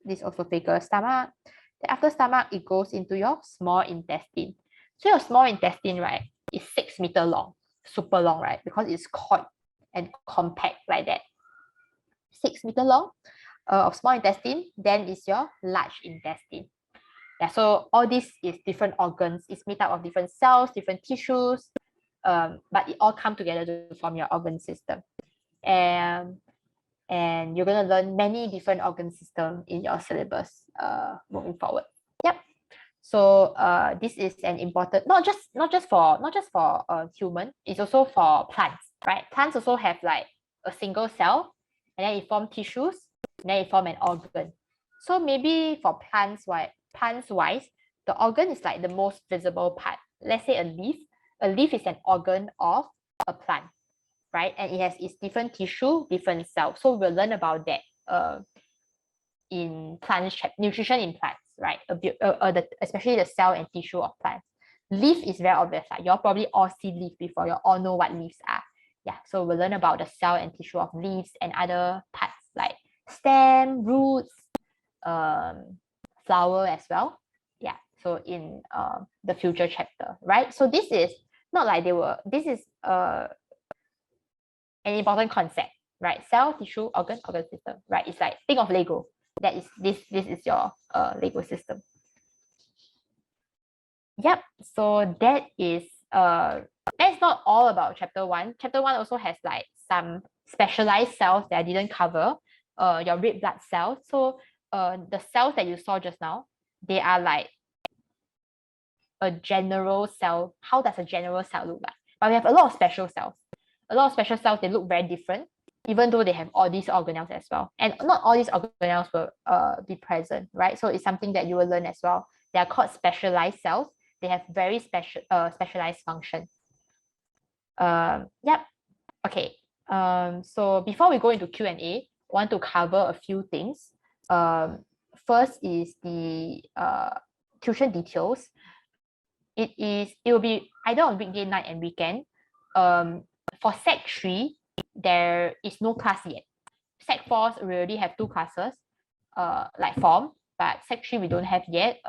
this esophagus, stomach. Then after stomach, it goes into your small intestine. So your small intestine, right, is 6 meters long, super long, right? Because it's coiled and compact like that. 6 meters long of small intestine, then is your large intestine. Yeah, so all this is different organs. It's made up of different cells, different tissues, but it all come together to form your organ system. And you're going to learn many different organ systems in your syllabus moving forward. Yep. So this is an important, not just for human, it's also for plants, right? Plants also have like a single cell, and then it forms tissues, and then it forms an organ. So maybe for plants wise, the organ is like the most visible part. Let's say a leaf. A leaf is an organ of a plant, right? And it has its different tissue, different cells. So we'll learn about that in plants, nutrition in plants, right? Especially the cell and tissue of plants. Leaf is very obvious. Like you all probably all see leaf before. You all know what leaves are. Yeah, so we'll learn about the cell and tissue of leaves and other parts like stem, roots, flower as well. Yeah, so in the future chapter, right? So this is not like this is an important concept, right? Cell, tissue, organ system, right? It's like, think of Lego. That is this is your Lego system. Yep, so that is that's not all about chapter 1. Chapter 1 also has like some specialized cells that I didn't cover, your red blood cells. So the cells that you saw just now, they are like a general cell. How does a general cell look like? But we have a lot of special cells. A lot of special cells, they look very different, even though they have all these organelles as well. And not all these organelles will be present, right? So it's something that you will learn as well. They are called specialized cells. They have very specialized functions. Yep. Okay. So before we go into Q&A, I want to cover a few things. First is the tuition details. It will be either on weekday night and weekend. For Sec 3, there is no class yet. Sec 4s we already have 2 classes like form, but Sec 3 we don't have yet.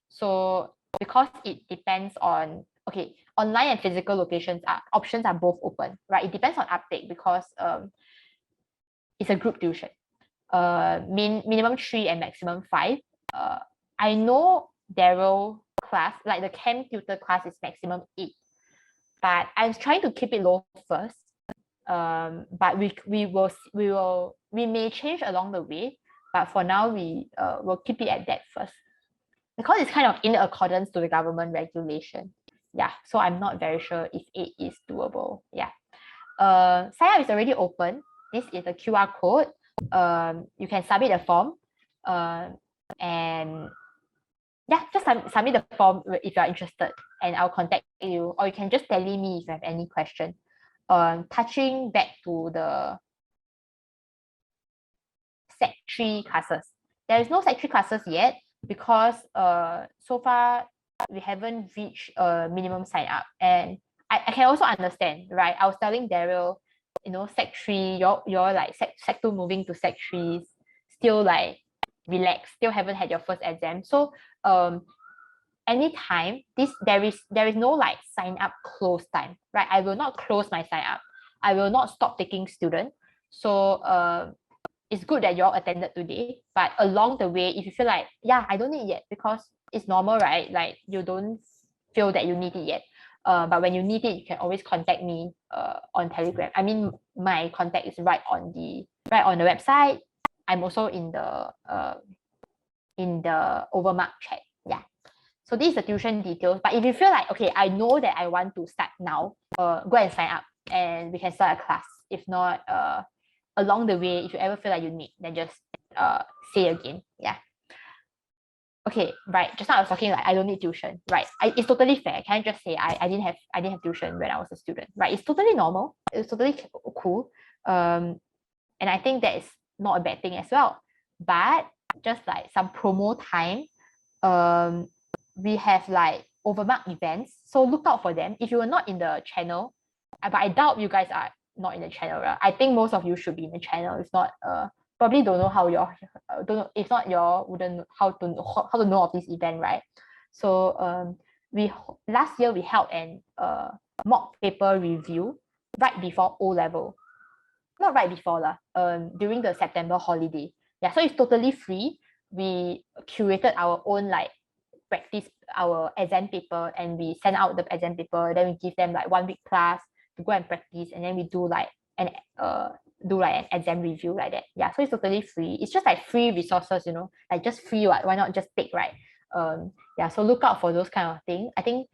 So because it depends on, okay, online and physical locations options are both open, right? It depends on uptake because it's a group tuition. Minimum 3 and maximum 5. I know Daryl class, like the chem tutor class, is maximum 8, but I'm trying to keep it low first. But we may change along the way, but for now we will keep it at that first, because it's kind of in accordance to the government regulation. Yeah, so I'm not very sure if 8 is doable. Yeah. Sign up is already open. This is a QR code. You can submit a form, and yeah, just submit the form if you're interested, and I'll contact you, or you can just tell me if you have any question. Touching back to the Sec 3 classes. There is no Sec 3 classes yet because so far we haven't reached a minimum sign up, and I can also understand, right? I was telling Daryl, Sec 3, you're like Sec 2 moving to Sec 3, still like relaxed, still haven't had your first exam. So anytime there is no like sign up close time, right? I will not close my sign up. I will not stop taking student. So it's good that you all attended today, but along the way, if you feel like, yeah, I don't need it yet, because it's normal, right? Like you don't feel that you need it yet. But when you need it, you can always contact me on Telegram. I mean, my contact is right on the website. I'm also in the Overmark chat. Yeah. So this is the tuition details. But if you feel like, okay, I know that I want to start now, go and sign up and we can start a class. If not, along the way, if you ever feel like you need, then just say again. Yeah. Okay, right. Just now I was talking like I don't need tuition, right? It's totally fair. Can I just say I didn't have tuition when I was a student, right? It's totally normal. It's totally cool. And I think that is not a bad thing as well. But just like some promo time, we have like Overmark events, so look out for them. If you are not in the channel, but I doubt you guys are not in the channel, right? I think most of you should be in the channel. If not, probably don't know how y'all don't know. If not, y'all wouldn't know how to know of this event, right? So we last year we held an mock paper review right before O level, not right before lah. During the September holiday. Yeah, so it's totally free. We curated our own like practice our exam paper, and we send out the exam paper. Then we give them like 1 week class to go and practice, and then we do like an exam review like that. Yeah, so it's totally free. It's just like free resources, like just free. Why not just take, right? Yeah, so look out for those kind of thing. I think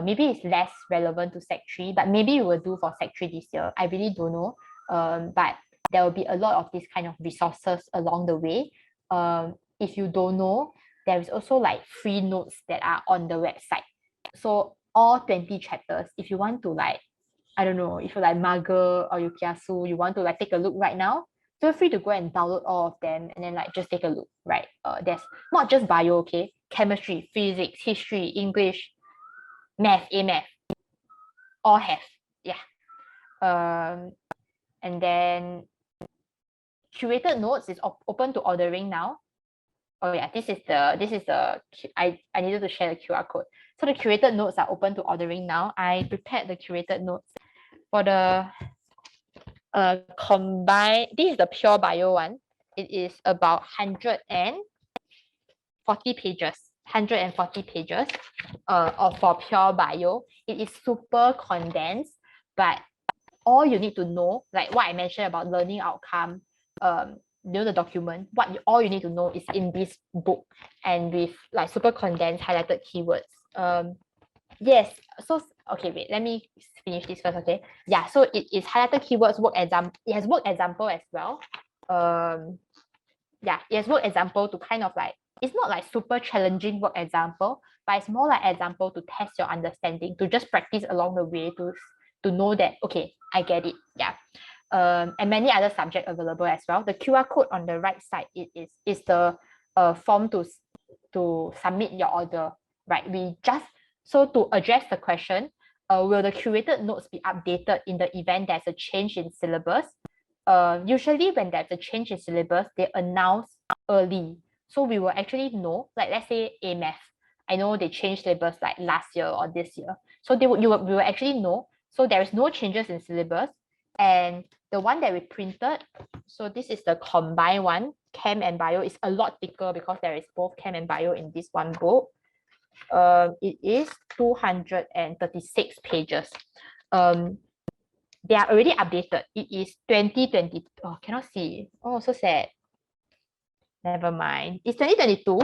maybe it's less relevant to Sec 3, but maybe we will do for Sec 3 this year. I really don't know. But there will be a lot of these kind of resources along the way. If you don't know, there is also like free notes that are on the website. So all 20 chapters, if you want to like, I don't know, if you like Mager or Yukiasu, you want to like take a look right now, feel free to go and download all of them and then like just take a look, right? There's not just bio, okay? Chemistry, physics, history, English, math, A-math, all have, yeah. And then curated notes is open to ordering now. Oh yeah, this is the I needed to share the QR code. So the curated notes are open to ordering now. I prepared the curated notes for the combined. This is the pure bio one. It is about 140 pages. 140 pages for pure bio. It is super condensed, but all you need to know, like what I mentioned about learning outcome, the document, all you need to know is in this book, and with like super condensed highlighted keywords. Yes, so okay, wait, let me finish this first. Okay, yeah, so it is highlighted keywords, work example. It has work example as well. Yeah, it has work example to kind of like, it's not like super challenging work example, but it's more like example to test your understanding, to just practice along the way, to know that, okay, I get it. Yeah. And many other subjects available as well. The QR code on the right side is the form to submit your order, right? So to address the question, will the curated notes be updated in the event there's a change in syllabus? Usually when there's a change in syllabus, they announce early. So we will actually know, like let's say A math, I know they changed syllabus like last year or this year. So we will actually know. So there is no changes in syllabus. And the one that we printed, so this is the combined one, Chem and Bio, is a lot thicker because there is both Chem and Bio in this one book. It is 236 pages. They are already updated. It is 2020. Oh, cannot see. Oh, so sad. Never mind. It's 2022.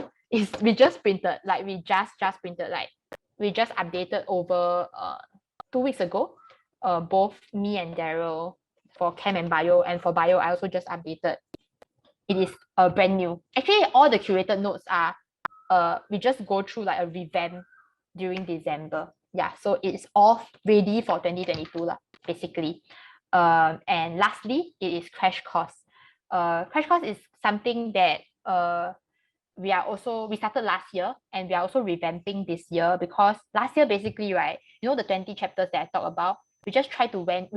We just printed. Like we just printed. Like we just updated over 2 weeks ago. Both me and Daryl for Chem and Bio, and for Bio I also just updated. It is brand new. Actually, all the curated notes are we just go through like a revamp during December. Yeah, so it's all ready for 2022 lah, basically. And lastly, it is crash course. Crash course is something that we started last year, and we are also revamping this year, because last year basically, right, you know, the 20 chapters that I talked about, we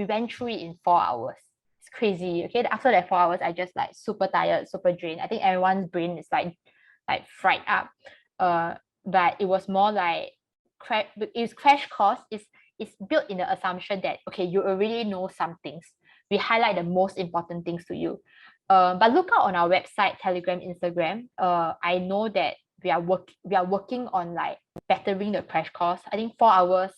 went through it in 4 hours. It's crazy. Okay, after that 4 hours, I just like super tired, super drained. I think everyone's brain is like fried up. But it was more like it's crash course. It's built in the assumption that, okay, you already know some things. We highlight the most important things to you. But look out on our website, Telegram, Instagram. I know that we are working on like bettering the crash course. I think 4 hours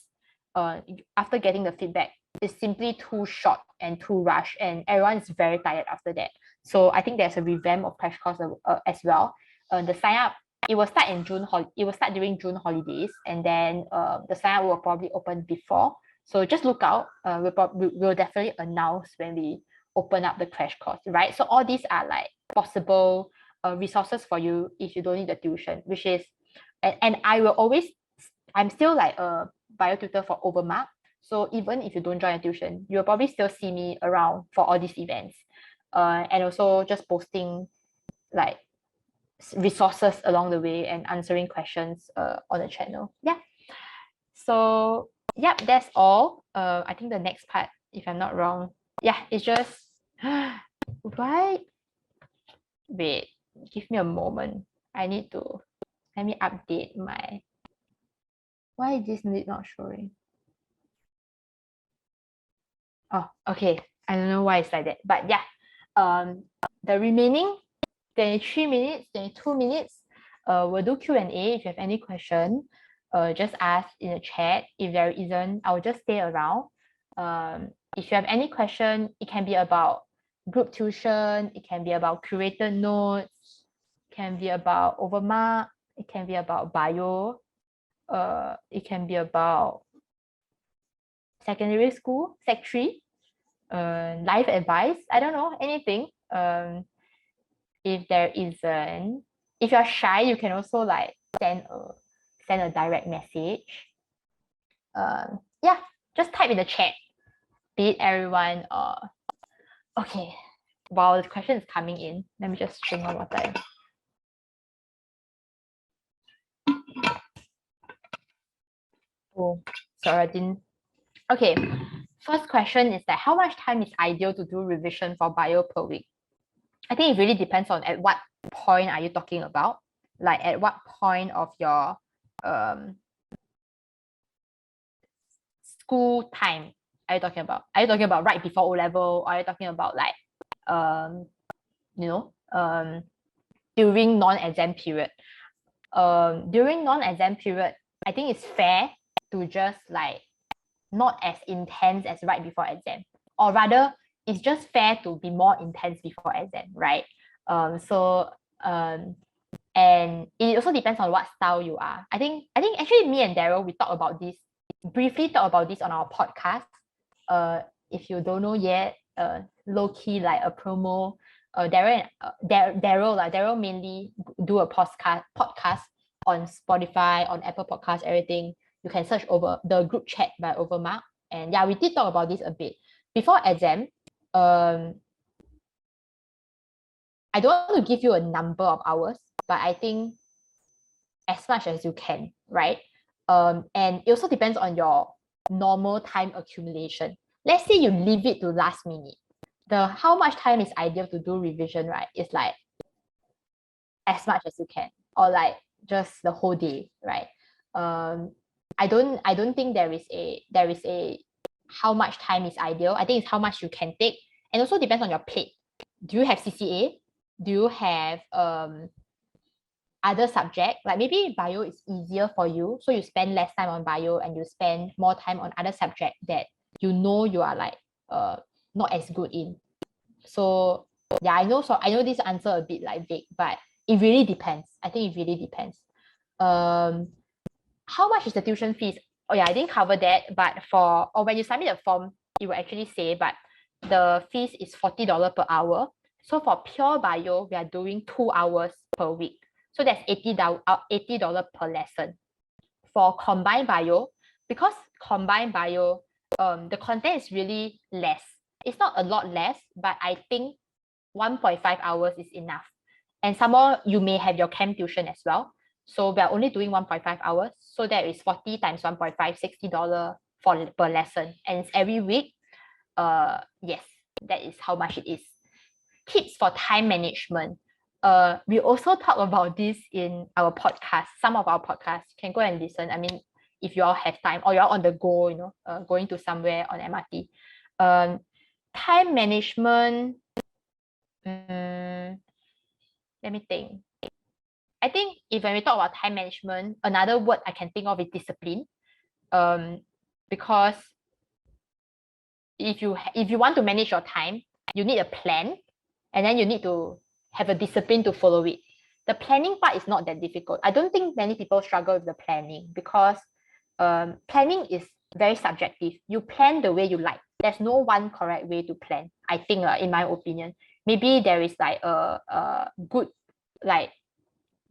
after getting the feedback is simply too short and too rushed, and everyone is very tired after that. So I think there's a revamp of crash course as well. The sign up, it will start during June holidays, and then the sign up will probably open before. So just look out. We'll definitely announce when we open up the crash course, right? So all these are like possible resources for you if you don't need the tuition, which is, and I'm still like a bio tutor for Overmark. So even if you don't join a tuition, you'll probably still see me around for all these events. And also just posting like resources along the way and answering questions on the channel. Yeah. So yeah, that's all. I think the next part, if I'm not wrong, yeah, it's just right. Wait, give me a moment. Let me update my. Why is this not showing? Oh, okay. I don't know why it's like that, but yeah. The remaining 23 minutes, 22 minutes, we'll do Q&A. If you have any question, just ask in the chat. If there isn't, I'll just stay around. If you have any question, it can be about group tuition, it can be about curated notes, it can be about Overmark, it can be about bio, it can be about secondary school, Sec 3, life advice, I don't know, anything. If there isn't, if you're shy, you can also like send a direct message. Yeah, just type in the chat. Be it everyone or okay. While the question is coming in, let me just drink one more time. Oh, sorry, I didn't. Okay, first question is that how much time is ideal to do revision for bio per week? I think it really depends on at what point are you talking about. Like at what point of your school time are you talking about? Are you talking about right before O level? Or are you talking about like during non-exam period? During non-exam period, I think it's fair to just like not as intense as right before exam, or rather it's just fair to be more intense before exam, right? And it also depends on what style you are. I think actually me and Daryl, we briefly talk about this on our podcast. If you don't know yet, low-key like a promo. Daryl mainly do a podcast on Spotify, on Apple Podcasts, everything. You can search over the group chat by Overmark. And yeah, we did talk about this a bit. Before exam, I don't want to give you a number of hours, but I think as much as you can, right? And it also depends on your normal time accumulation. Let's say you leave it to last minute. How much time is ideal to do revision, right? It's like as much as you can, or like just the whole day, right? I don't think there is a how much time is ideal. I think it's how much you can take, and also depends on your plate. Do you have CCA? Do you have other subject? Like maybe bio is easier for you, so you spend less time on bio and you spend more time on other subject that you know you are like not as good in. So yeah, I know this answer a bit like vague, but it really depends. I think it really depends. How much is the tuition fees? Oh yeah, I didn't cover that, but when you submit the form, it will actually say, but the fees is $40 per hour. So for pure bio, we are doing 2 hours per week. So that's $80 per lesson. For combined bio, because combined bio, the content is really less. It's not a lot less, but I think 1.5 hours is enough. And some more, you may have your camp tuition as well. So we are only doing 1.5 hours. So that is 40 times 1.5, $60 per lesson. And it's every week. Yes, that is how much it is. Tips for time management. We also talk about this in our podcast, some of our podcasts. You can go and listen. I mean, if you all have time or you're on the go, going to somewhere on MRT. Time management, let me think. I think if when we talk about time management, another word I can think of is discipline. Because if you want to manage your time, you need a plan, and then you need to have a discipline to follow it. The planning part is not that difficult. I don't think many people struggle with the planning because planning is very subjective. You plan the way you like. There's no one correct way to plan. I think, in my opinion, maybe there is like a good, like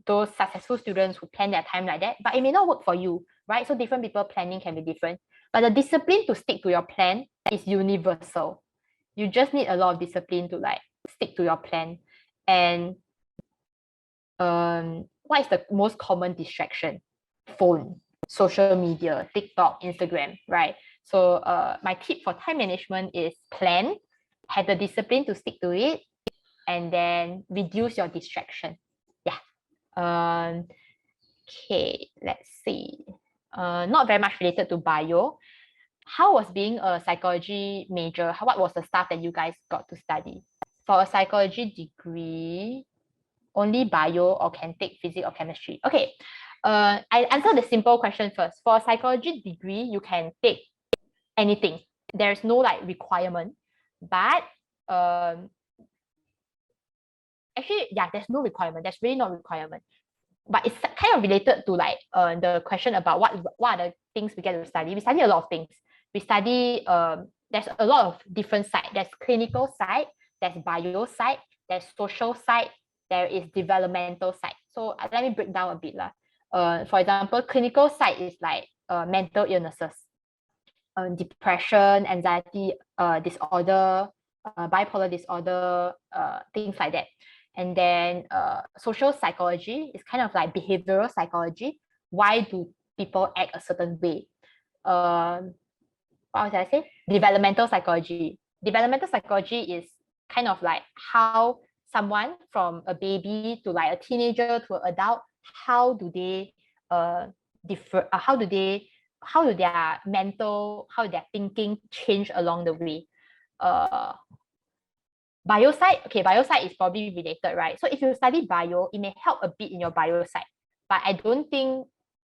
those successful students who plan their time like that, but it may not work for you, right? So different people planning can be different. But the discipline to stick to your plan is universal. You just need a lot of discipline to like stick to your plan. And what is the most common distraction? Phone, social media, TikTok, Instagram, right? So my tip for time management is plan, have the discipline to stick to it, and then reduce your distraction. Yeah. Okay, let's see. Not very much related to bio. How was being a psychology major? What was the stuff that you guys got to study? For a psychology degree, only bio or can take physics or chemistry? Okay, I answer the simple question first. For a psychology degree, you can take anything. There's no like requirement, but actually, yeah, there's no requirement. There's really no requirement. But it's kind of related to like the question about what are the things we get to study. We study a lot of things. We study there's a lot of different side. There's clinical side, there's bio side, there's social side, there is developmental side. So let me break down a bit lah. For example, clinical side is like mental illnesses, depression, anxiety disorder, bipolar disorder, things like that. And then social psychology is kind of like behavioral psychology. Why do people act a certain way? What did I say? Developmental psychology. Developmental psychology is kind of like how someone from a baby to like a teenager to an adult, how do they differ? How do their mental, how their thinking change along the way? Biosite, okay, biosite is probably related, right? So if you study bio, it may help a bit in your biosite, but I don't think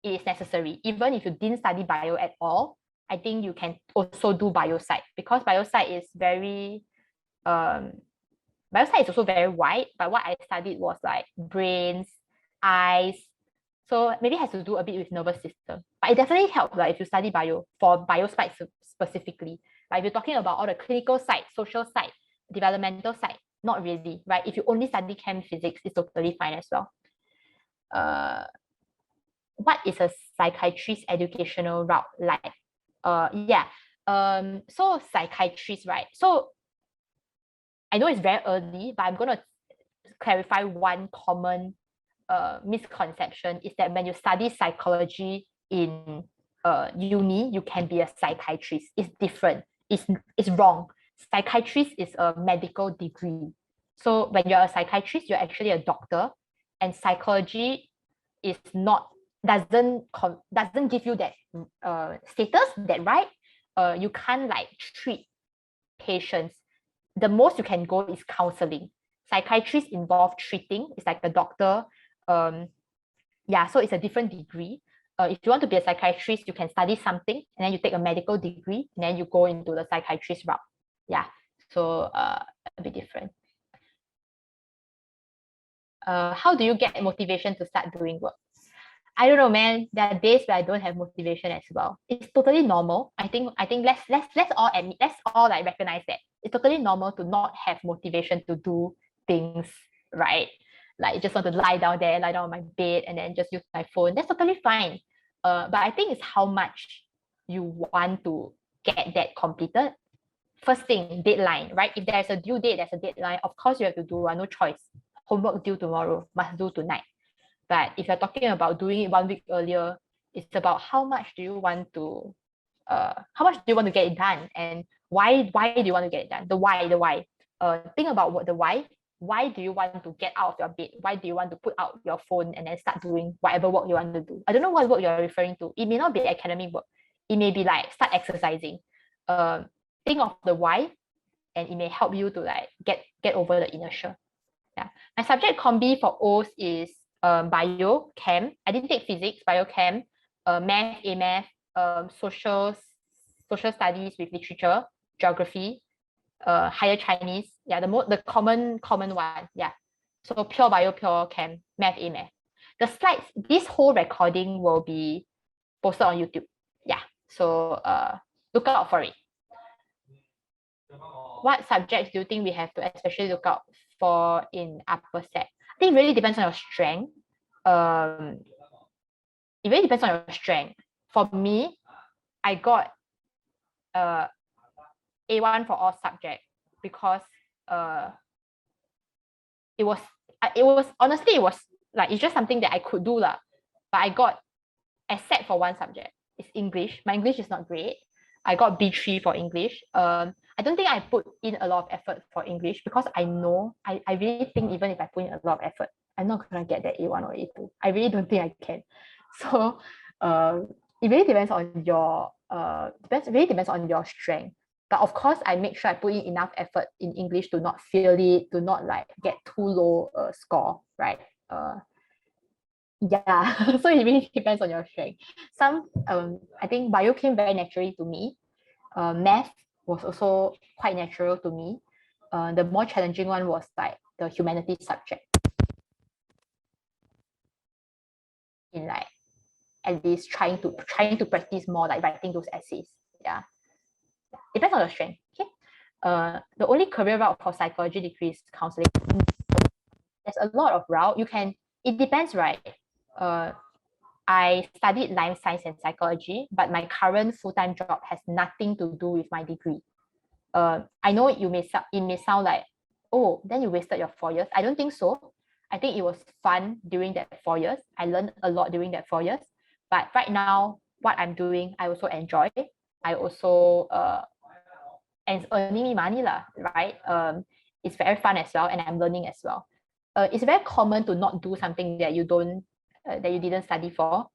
it is necessary. Even if you didn't study bio at all, I think you can also do biosite because biosite is very, biosite is also very wide, but what I studied was like brains, eyes, so maybe it has to do a bit with nervous system, but it definitely helps like if you study bio for biosite specifically. Like if you're talking about all the clinical side, social side, developmental side, not really, right? If you only study chem physics, it's totally fine as well. What is a psychiatrist educational route like? So psychiatrist, right? So I know it's very early, but I'm gonna clarify one common misconception is that when you study psychology in uni, you can be a psychiatrist. It's different. It's wrong. Psychiatrist is a medical degree. So when you're a psychiatrist, you're actually a doctor, and psychology is not doesn't give you that status, that right. You can't like treat patients. The most you can go is counseling. Psychiatrists involve treating. It's like a doctor. Yeah, so it's a different degree. If you want to be a psychiatrist, you can study something and then you take a medical degree and then you go into the psychiatrist route. Yeah, so a bit different. How do you get motivation to start doing work? I don't know, man. There are days where I don't have motivation as well. It's totally normal. I think let's all admit, let's all like recognize that it's totally normal to not have motivation to do things, right? Like just want to lie down there, lie down on my bed, and then just use my phone. That's totally fine. But I think it's how much you want to get that completed. First thing, deadline, right? If there's a due date, there's a deadline. Of course, you have to do. No choice. Homework due tomorrow, must do tonight. But if you're talking about doing it 1 week earlier, it's about how much do you want to get it done, and why do you want to get it done? The why. Think about what the why. Why do you want to get out of your bed? Why do you want to put out your phone and then start doing whatever work you want to do? I don't know what work you're referring to. It may not be academic work. It may be like start exercising. Think of the why, and it may help you to like get over the inertia. Yeah. My subject combi for O's is bio, chem. I didn't take physics, bio, chem, math, A math, social studies with literature, geography, higher Chinese. Yeah, the common one. Yeah. So pure bio, pure chem, math, A math. The slides, this whole recording will be posted on YouTube. Yeah. So look out for it. What subjects do you think we have to especially look out for in upper set? I think it really depends on your strength. It really depends on your strength. For me, I got A1 for all subjects because it was honestly, it was like, it's just something that I could do lah. But I got, except for one subject, it's English. My English is not great. I got B3 for English. I don't think I put in a lot of effort for English because I know, I really think even if I put in a lot of effort, I'm not gonna get that A1 or A2. I really don't think I can. So it really depends on your really depends on your strength. But of course, I make sure I put in enough effort in English to not fail it, to not like get too low score, right? Yeah, so it really depends on your strength. Some I think bio came very naturally to me. Math was also quite natural to me. The more challenging one was like the humanities subject. In like at least trying to practice more, like writing those essays. Yeah, depends on your strength. Okay. The only career route for psychology degree is counseling. There's a lot of route you can. It depends, right? I studied life science and psychology, but my current full-time job has nothing to do with my degree. I know it may sound like, oh, then you wasted your 4 years. I don't think so. I think it was fun during that 4 years. I learned a lot during that 4 years. But right now, what I'm doing, I also enjoy. I also and it's earning me money lah, right? It's very fun as well, and I'm learning as well. It's very common to not do something that you didn't study for,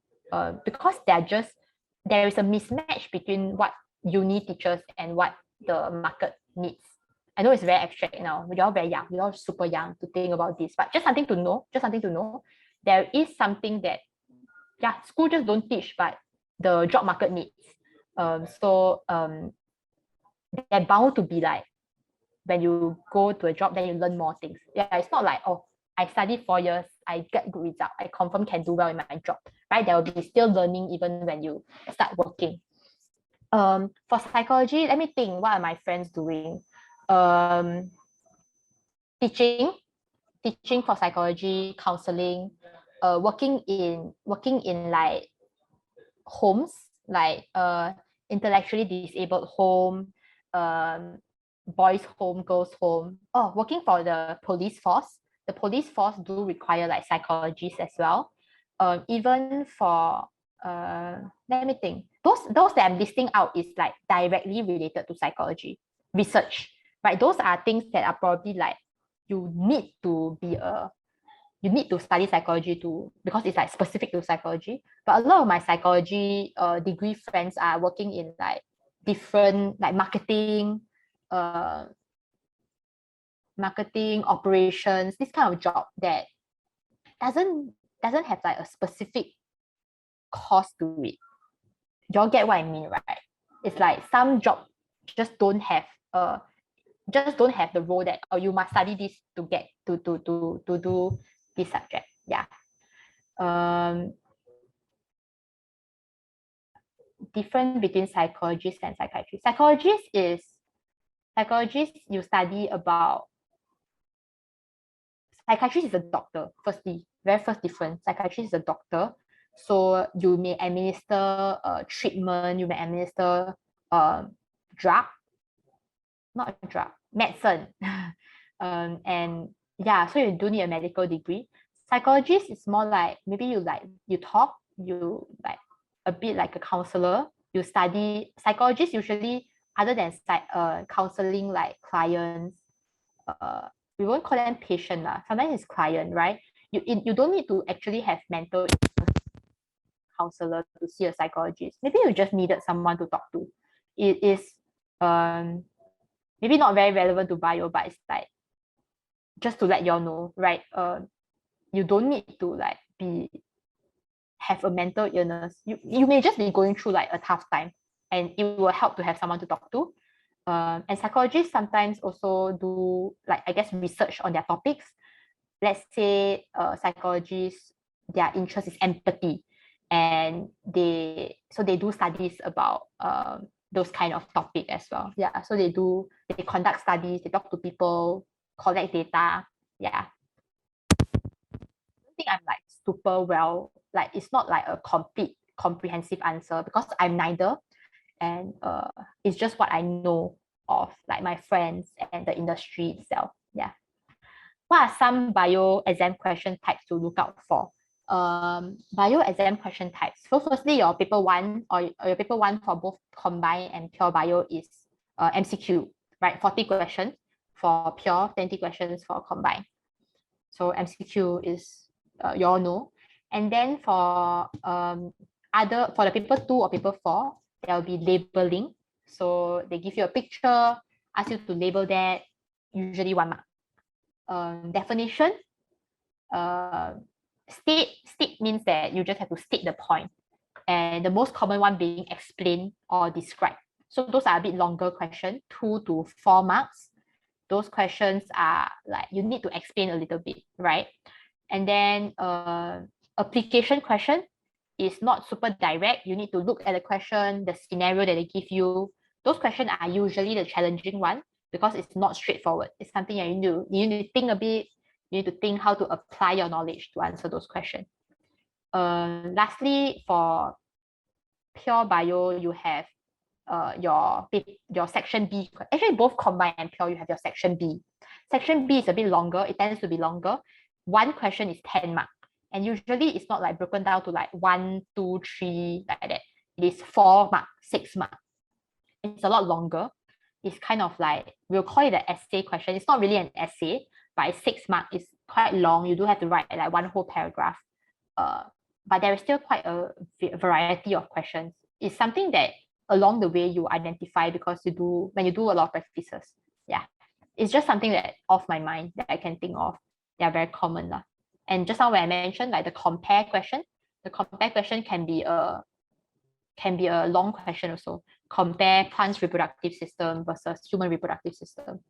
because there is a mismatch between what uni teaches and what the market needs. I know it's very abstract now. We're all very young. We're all super young to think about this, but just something to know. There is something that, yeah, school just don't teach, but the job market needs. They're bound to be like, when you go to a job, then you learn more things. Yeah, it's not like, oh, I studied 4 years, I get good result, I confirm can do well in my job, right? There will be still learning even when you start working. For psychology, let me think, what are my friends doing? Teaching for psychology, counseling, working in like homes, like intellectually disabled home, boys home, girls home. Oh, working for the police force. The police force do require like psychologists as well. Even for let me think. Those that I'm listing out is like directly related to psychology research, right? Those are things that are probably like you need to you need to study psychology to, because it's like specific to psychology. But a lot of my psychology degree friends are working in like different like marketing operations, this kind of job that doesn't have like a specific course to it. Y'all get what I mean, right? It's like some job just don't have the role that, oh, you must study this to get to do this subject. Yeah. Difference between psychologists and psychiatrists. Psychologists, you study about, psychiatrist is a doctor, firstly, very first difference. Psychiatrist is a doctor. So you may administer treatment, you may administer drug, not a drug, medicine. And yeah, so you do need a medical degree. Psychologist is more like, maybe you talk, you like a bit like a counselor. You study psychologists usually, other than counseling like clients, we won't call them patient lah. Sometimes it's client, right? You don't need to actually have mental counselor to see a psychologist. Maybe you just needed someone to talk to. It is maybe not very relevant to bio, but it's like just to let y'all know, right? You don't need to like have a mental illness. You may just be going through like a tough time, and it will help to have someone to talk to. And psychologists sometimes also do like, I guess, research on their topics. Let's say psychologists, their interest is empathy, and they do studies about those kind of topic as well. Yeah, so they conduct studies, they talk to people, collect data. Yeah, I don't think I'm like super well, like it's not like a complete comprehensive answer because I'm neither, and it's just what I know of like my friends and the industry itself. Yeah. What are some bio exam question types to look out for? Bio exam question types. So firstly, your paper one or your paper one for both combined and pure bio is MCQ, right? 40 questions for pure, 20 questions for combined. So MCQ is you all know. And then for for the paper two or paper four, there will be labeling. So they give you a picture, ask you to label that, usually 1 mark. Definition, state means that you just have to state the point, and the most common one being explain or describe. So those are a bit longer question, 2 to 4 marks. Those questions are like you need to explain a little bit, right? And then application question is not super direct. You need to look at the question, the scenario that they give you. Those questions are usually the challenging one because it's not straightforward. It's something that you need to think a bit. You need to think how to apply your knowledge to answer those questions. Lastly, for pure bio, you have your section B. Actually, both combined and pure, you have your section B. Section B is a bit longer. It tends to be longer. One question is 10 marks. And usually it's not like broken down to like 1, 2, 3, like that. It is 4 marks, 6 marks. It's a lot longer. It's kind of like, we'll call it an essay question. It's not really an essay, but it's 6 marks. It's quite long. You do have to write like one whole paragraph. But there is still quite a variety of questions. It's something that along the way you identify because when you do a lot of practices. Yeah. It's just something that off my mind that I can think of. They are very common. And just now when I mentioned like the compare question can be a long question also. Compare plant's reproductive system versus human reproductive system.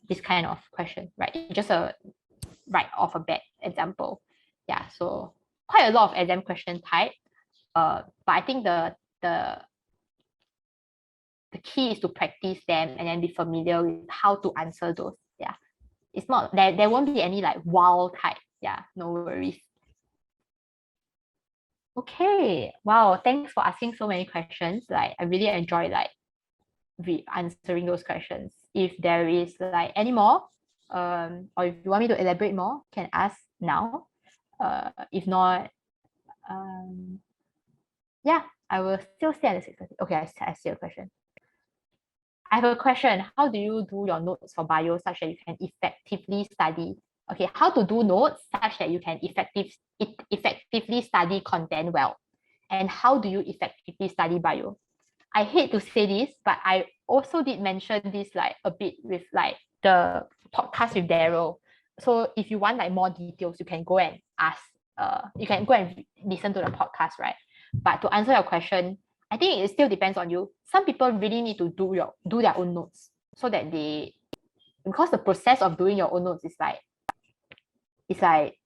This kind of question, right? Just a right off a bat example. Yeah, so quite a lot of exam question type. But I think the key is to practice them and then be familiar with how to answer those. Yeah. It's not there won't be any like wow type. Yeah, no worries. Okay. Wow, thanks for asking so many questions. Like I really enjoy like answering those questions. If there is like any more, or if you want me to elaborate more, can ask now. If not, yeah, I will still stay at the 6:30. Okay, I see a question. I have a question. How do you do your notes for bio such that you can effectively study Okay, how to do notes such that you can effectively study content well. And how do you effectively study bio? I hate to say this, but I also did mention this like a bit with like the podcast with Daryl. So if you want like more details, you can go and ask. You can go and listen to the podcast, right? But to answer your question, I think it still depends on you. Some people really need to do their own notes so that they, because the process of doing your own notes is like, it's like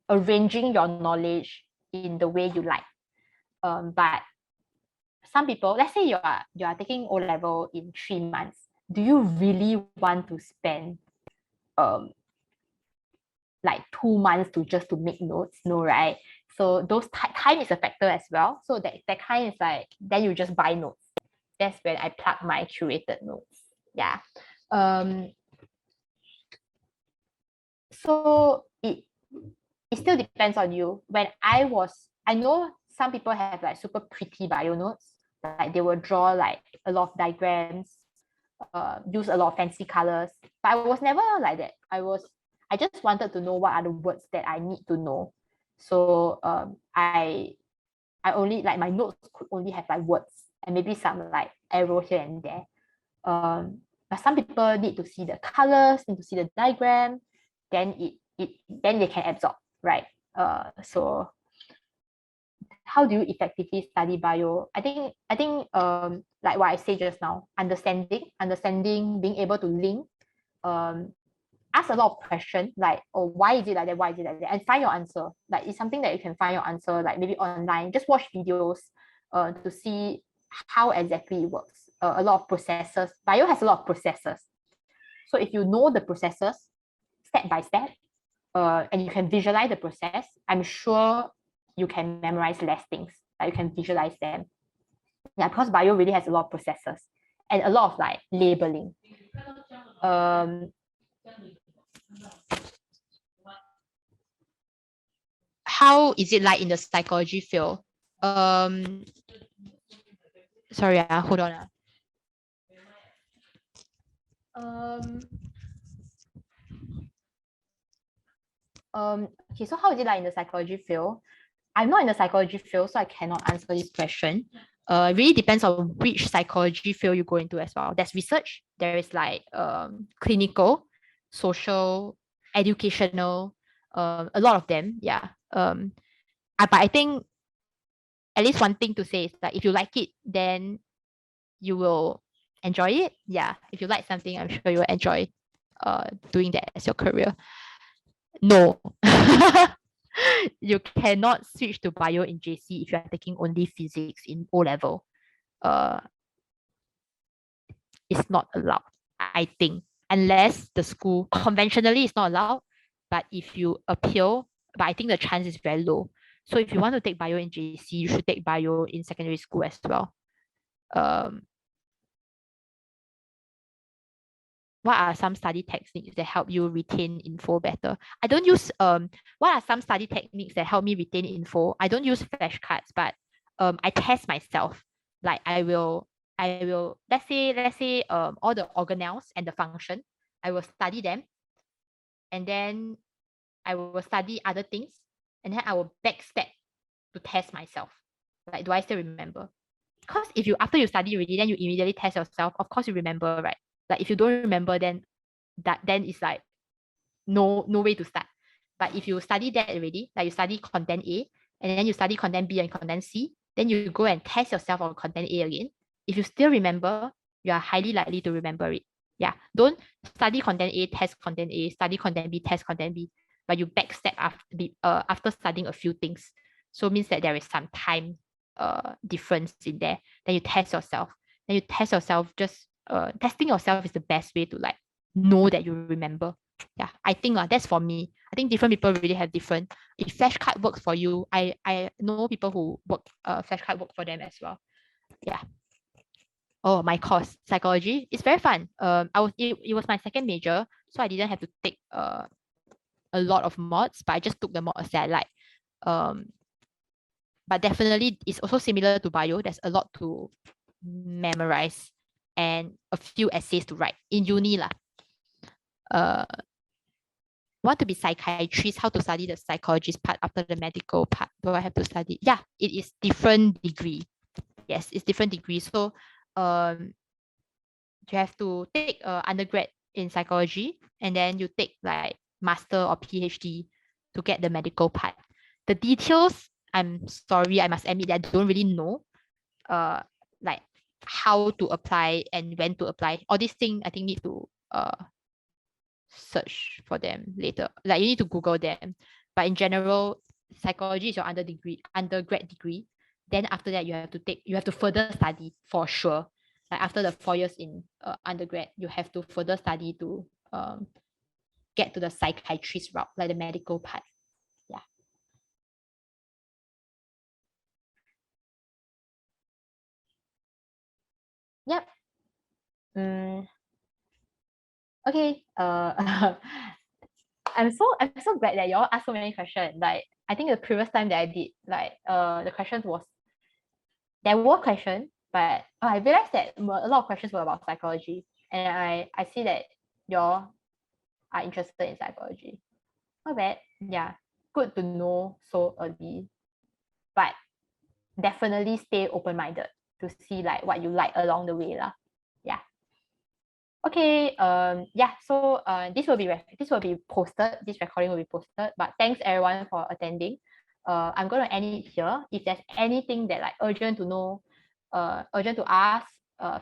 arranging your knowledge in the way you like. But some people, let's say you are taking O level in 3 months. Do you really want to spend um like 2 months to make notes? No, right? So those time is a factor as well. So that kind is like, then you just buy notes. That's when I plug my curated notes. Yeah. So it still depends on you. I know some people have like super pretty bio notes, like they will draw like a lot of diagrams, use a lot of fancy colors. But I was never like that. I just wanted to know what are the words that I need to know. So I only like my notes could only have like words and maybe some like arrow here and there. But some people need to see the colors, need to see the diagram, then then they can absorb, right? So how do you effectively study bio? I think like what I say just now, understanding, being able to link, um, ask a lot of questions like, oh, why is it like that? Why is it like that? And find your answer. Like it's something that you can find your answer, like maybe online. Just watch videos, to see how exactly it works. A lot of processes. Bio has a lot of processes. So if you know the processes step by step, and you can visualize the process, I'm sure you can memorize less things. Like you can visualize them. Yeah, because bio really has a lot of processes and a lot of like labeling. How is it like in the psychology field? Sorry, hold on. Okay, so how is it like in the psychology field? I'm not in the psychology field, so I cannot answer this question. It really depends on which psychology field you go into as well. There's research, there is like clinical, social, educational, a lot of them, yeah. But I think at least one thing to say is that if you like it, then you will enjoy it. Yeah, if you like something, I'm sure you will enjoy doing that as your career. No. You cannot switch to bio in JC if you are taking only physics in O level. Uh, it's not allowed, I think, unless the school conventionally is not allowed. But if you appeal, but I think the chance is very low. So if you want to take bio in JC, you should take bio in secondary school as well. What are some study techniques that help you retain info better? I don't use what are some study techniques that help me retain info? I don't use flashcards, but I test myself. Like I will let's say all the organelles and the function, I will study them, and then I will study other things, and then I will backstep to test myself. Like, do I still remember? Because if you after you study already, then you immediately test yourself, of course you remember, right? Like if you don't remember, then it's like no way to start. But if you study that already, like you study content A, and then you study content B and content C, then you go and test yourself on content A again. If you still remember, you are highly likely to remember it. Yeah, don't study content A, test content A, study content B, test content B, but you backstep after studying a few things. So it means that there is some time difference in there. Then you test yourself. Then you test yourself. Just testing yourself is the best way to like know that you remember. Yeah, I think that's for me. I think different people really have different. If flashcard works for you, I know people who work flashcard work for them as well. Yeah. Oh, my course psychology. It's very fun. It was my second major, so I didn't have to take a lot of mods, but I just took the mods that I like. But definitely it's also similar to bio. There's a lot to memorize and a few essays to write in uni lah. want to be psychiatrist, how to study the psychologist part after the medical part? Do I have to study? Yeah, it is different degree. Yes, it's different degree. So you have to take undergrad in psychology, and then you take like master or PhD to get the medical part. The details, I'm sorry, I must admit that I don't really know like how to apply and when to apply. All these things I think need to search for them later. Like you need to Google them. But in general, psychology is your undergrad degree. Then after that, you have to further study for sure. Like after the 4 years in undergrad, you have to further study to get to the psychiatrist route, like the medical part. Yeah. Yep. Okay. I'm so glad that y'all asked so many questions. Like I think the previous time that I did, like the questions was there were questions, but I realized that a lot of questions were about psychology, and I see that y'all are interested in psychology. Not bad. Yeah, good to know so early, but definitely stay open minded to see like what you like along the way lah. Yeah. Okay. Yeah. So this will be posted. This recording will be posted. But thanks everyone for attending. I'm gonna end it here. If there's anything that like urgent to know, urgent to ask,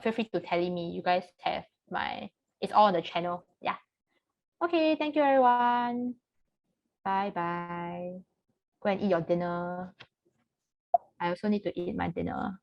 feel free to tell me. You guys have my. It's all on the channel. Yeah. Okay. Thank you everyone. Bye bye. Go and eat your dinner. I also need to eat my dinner.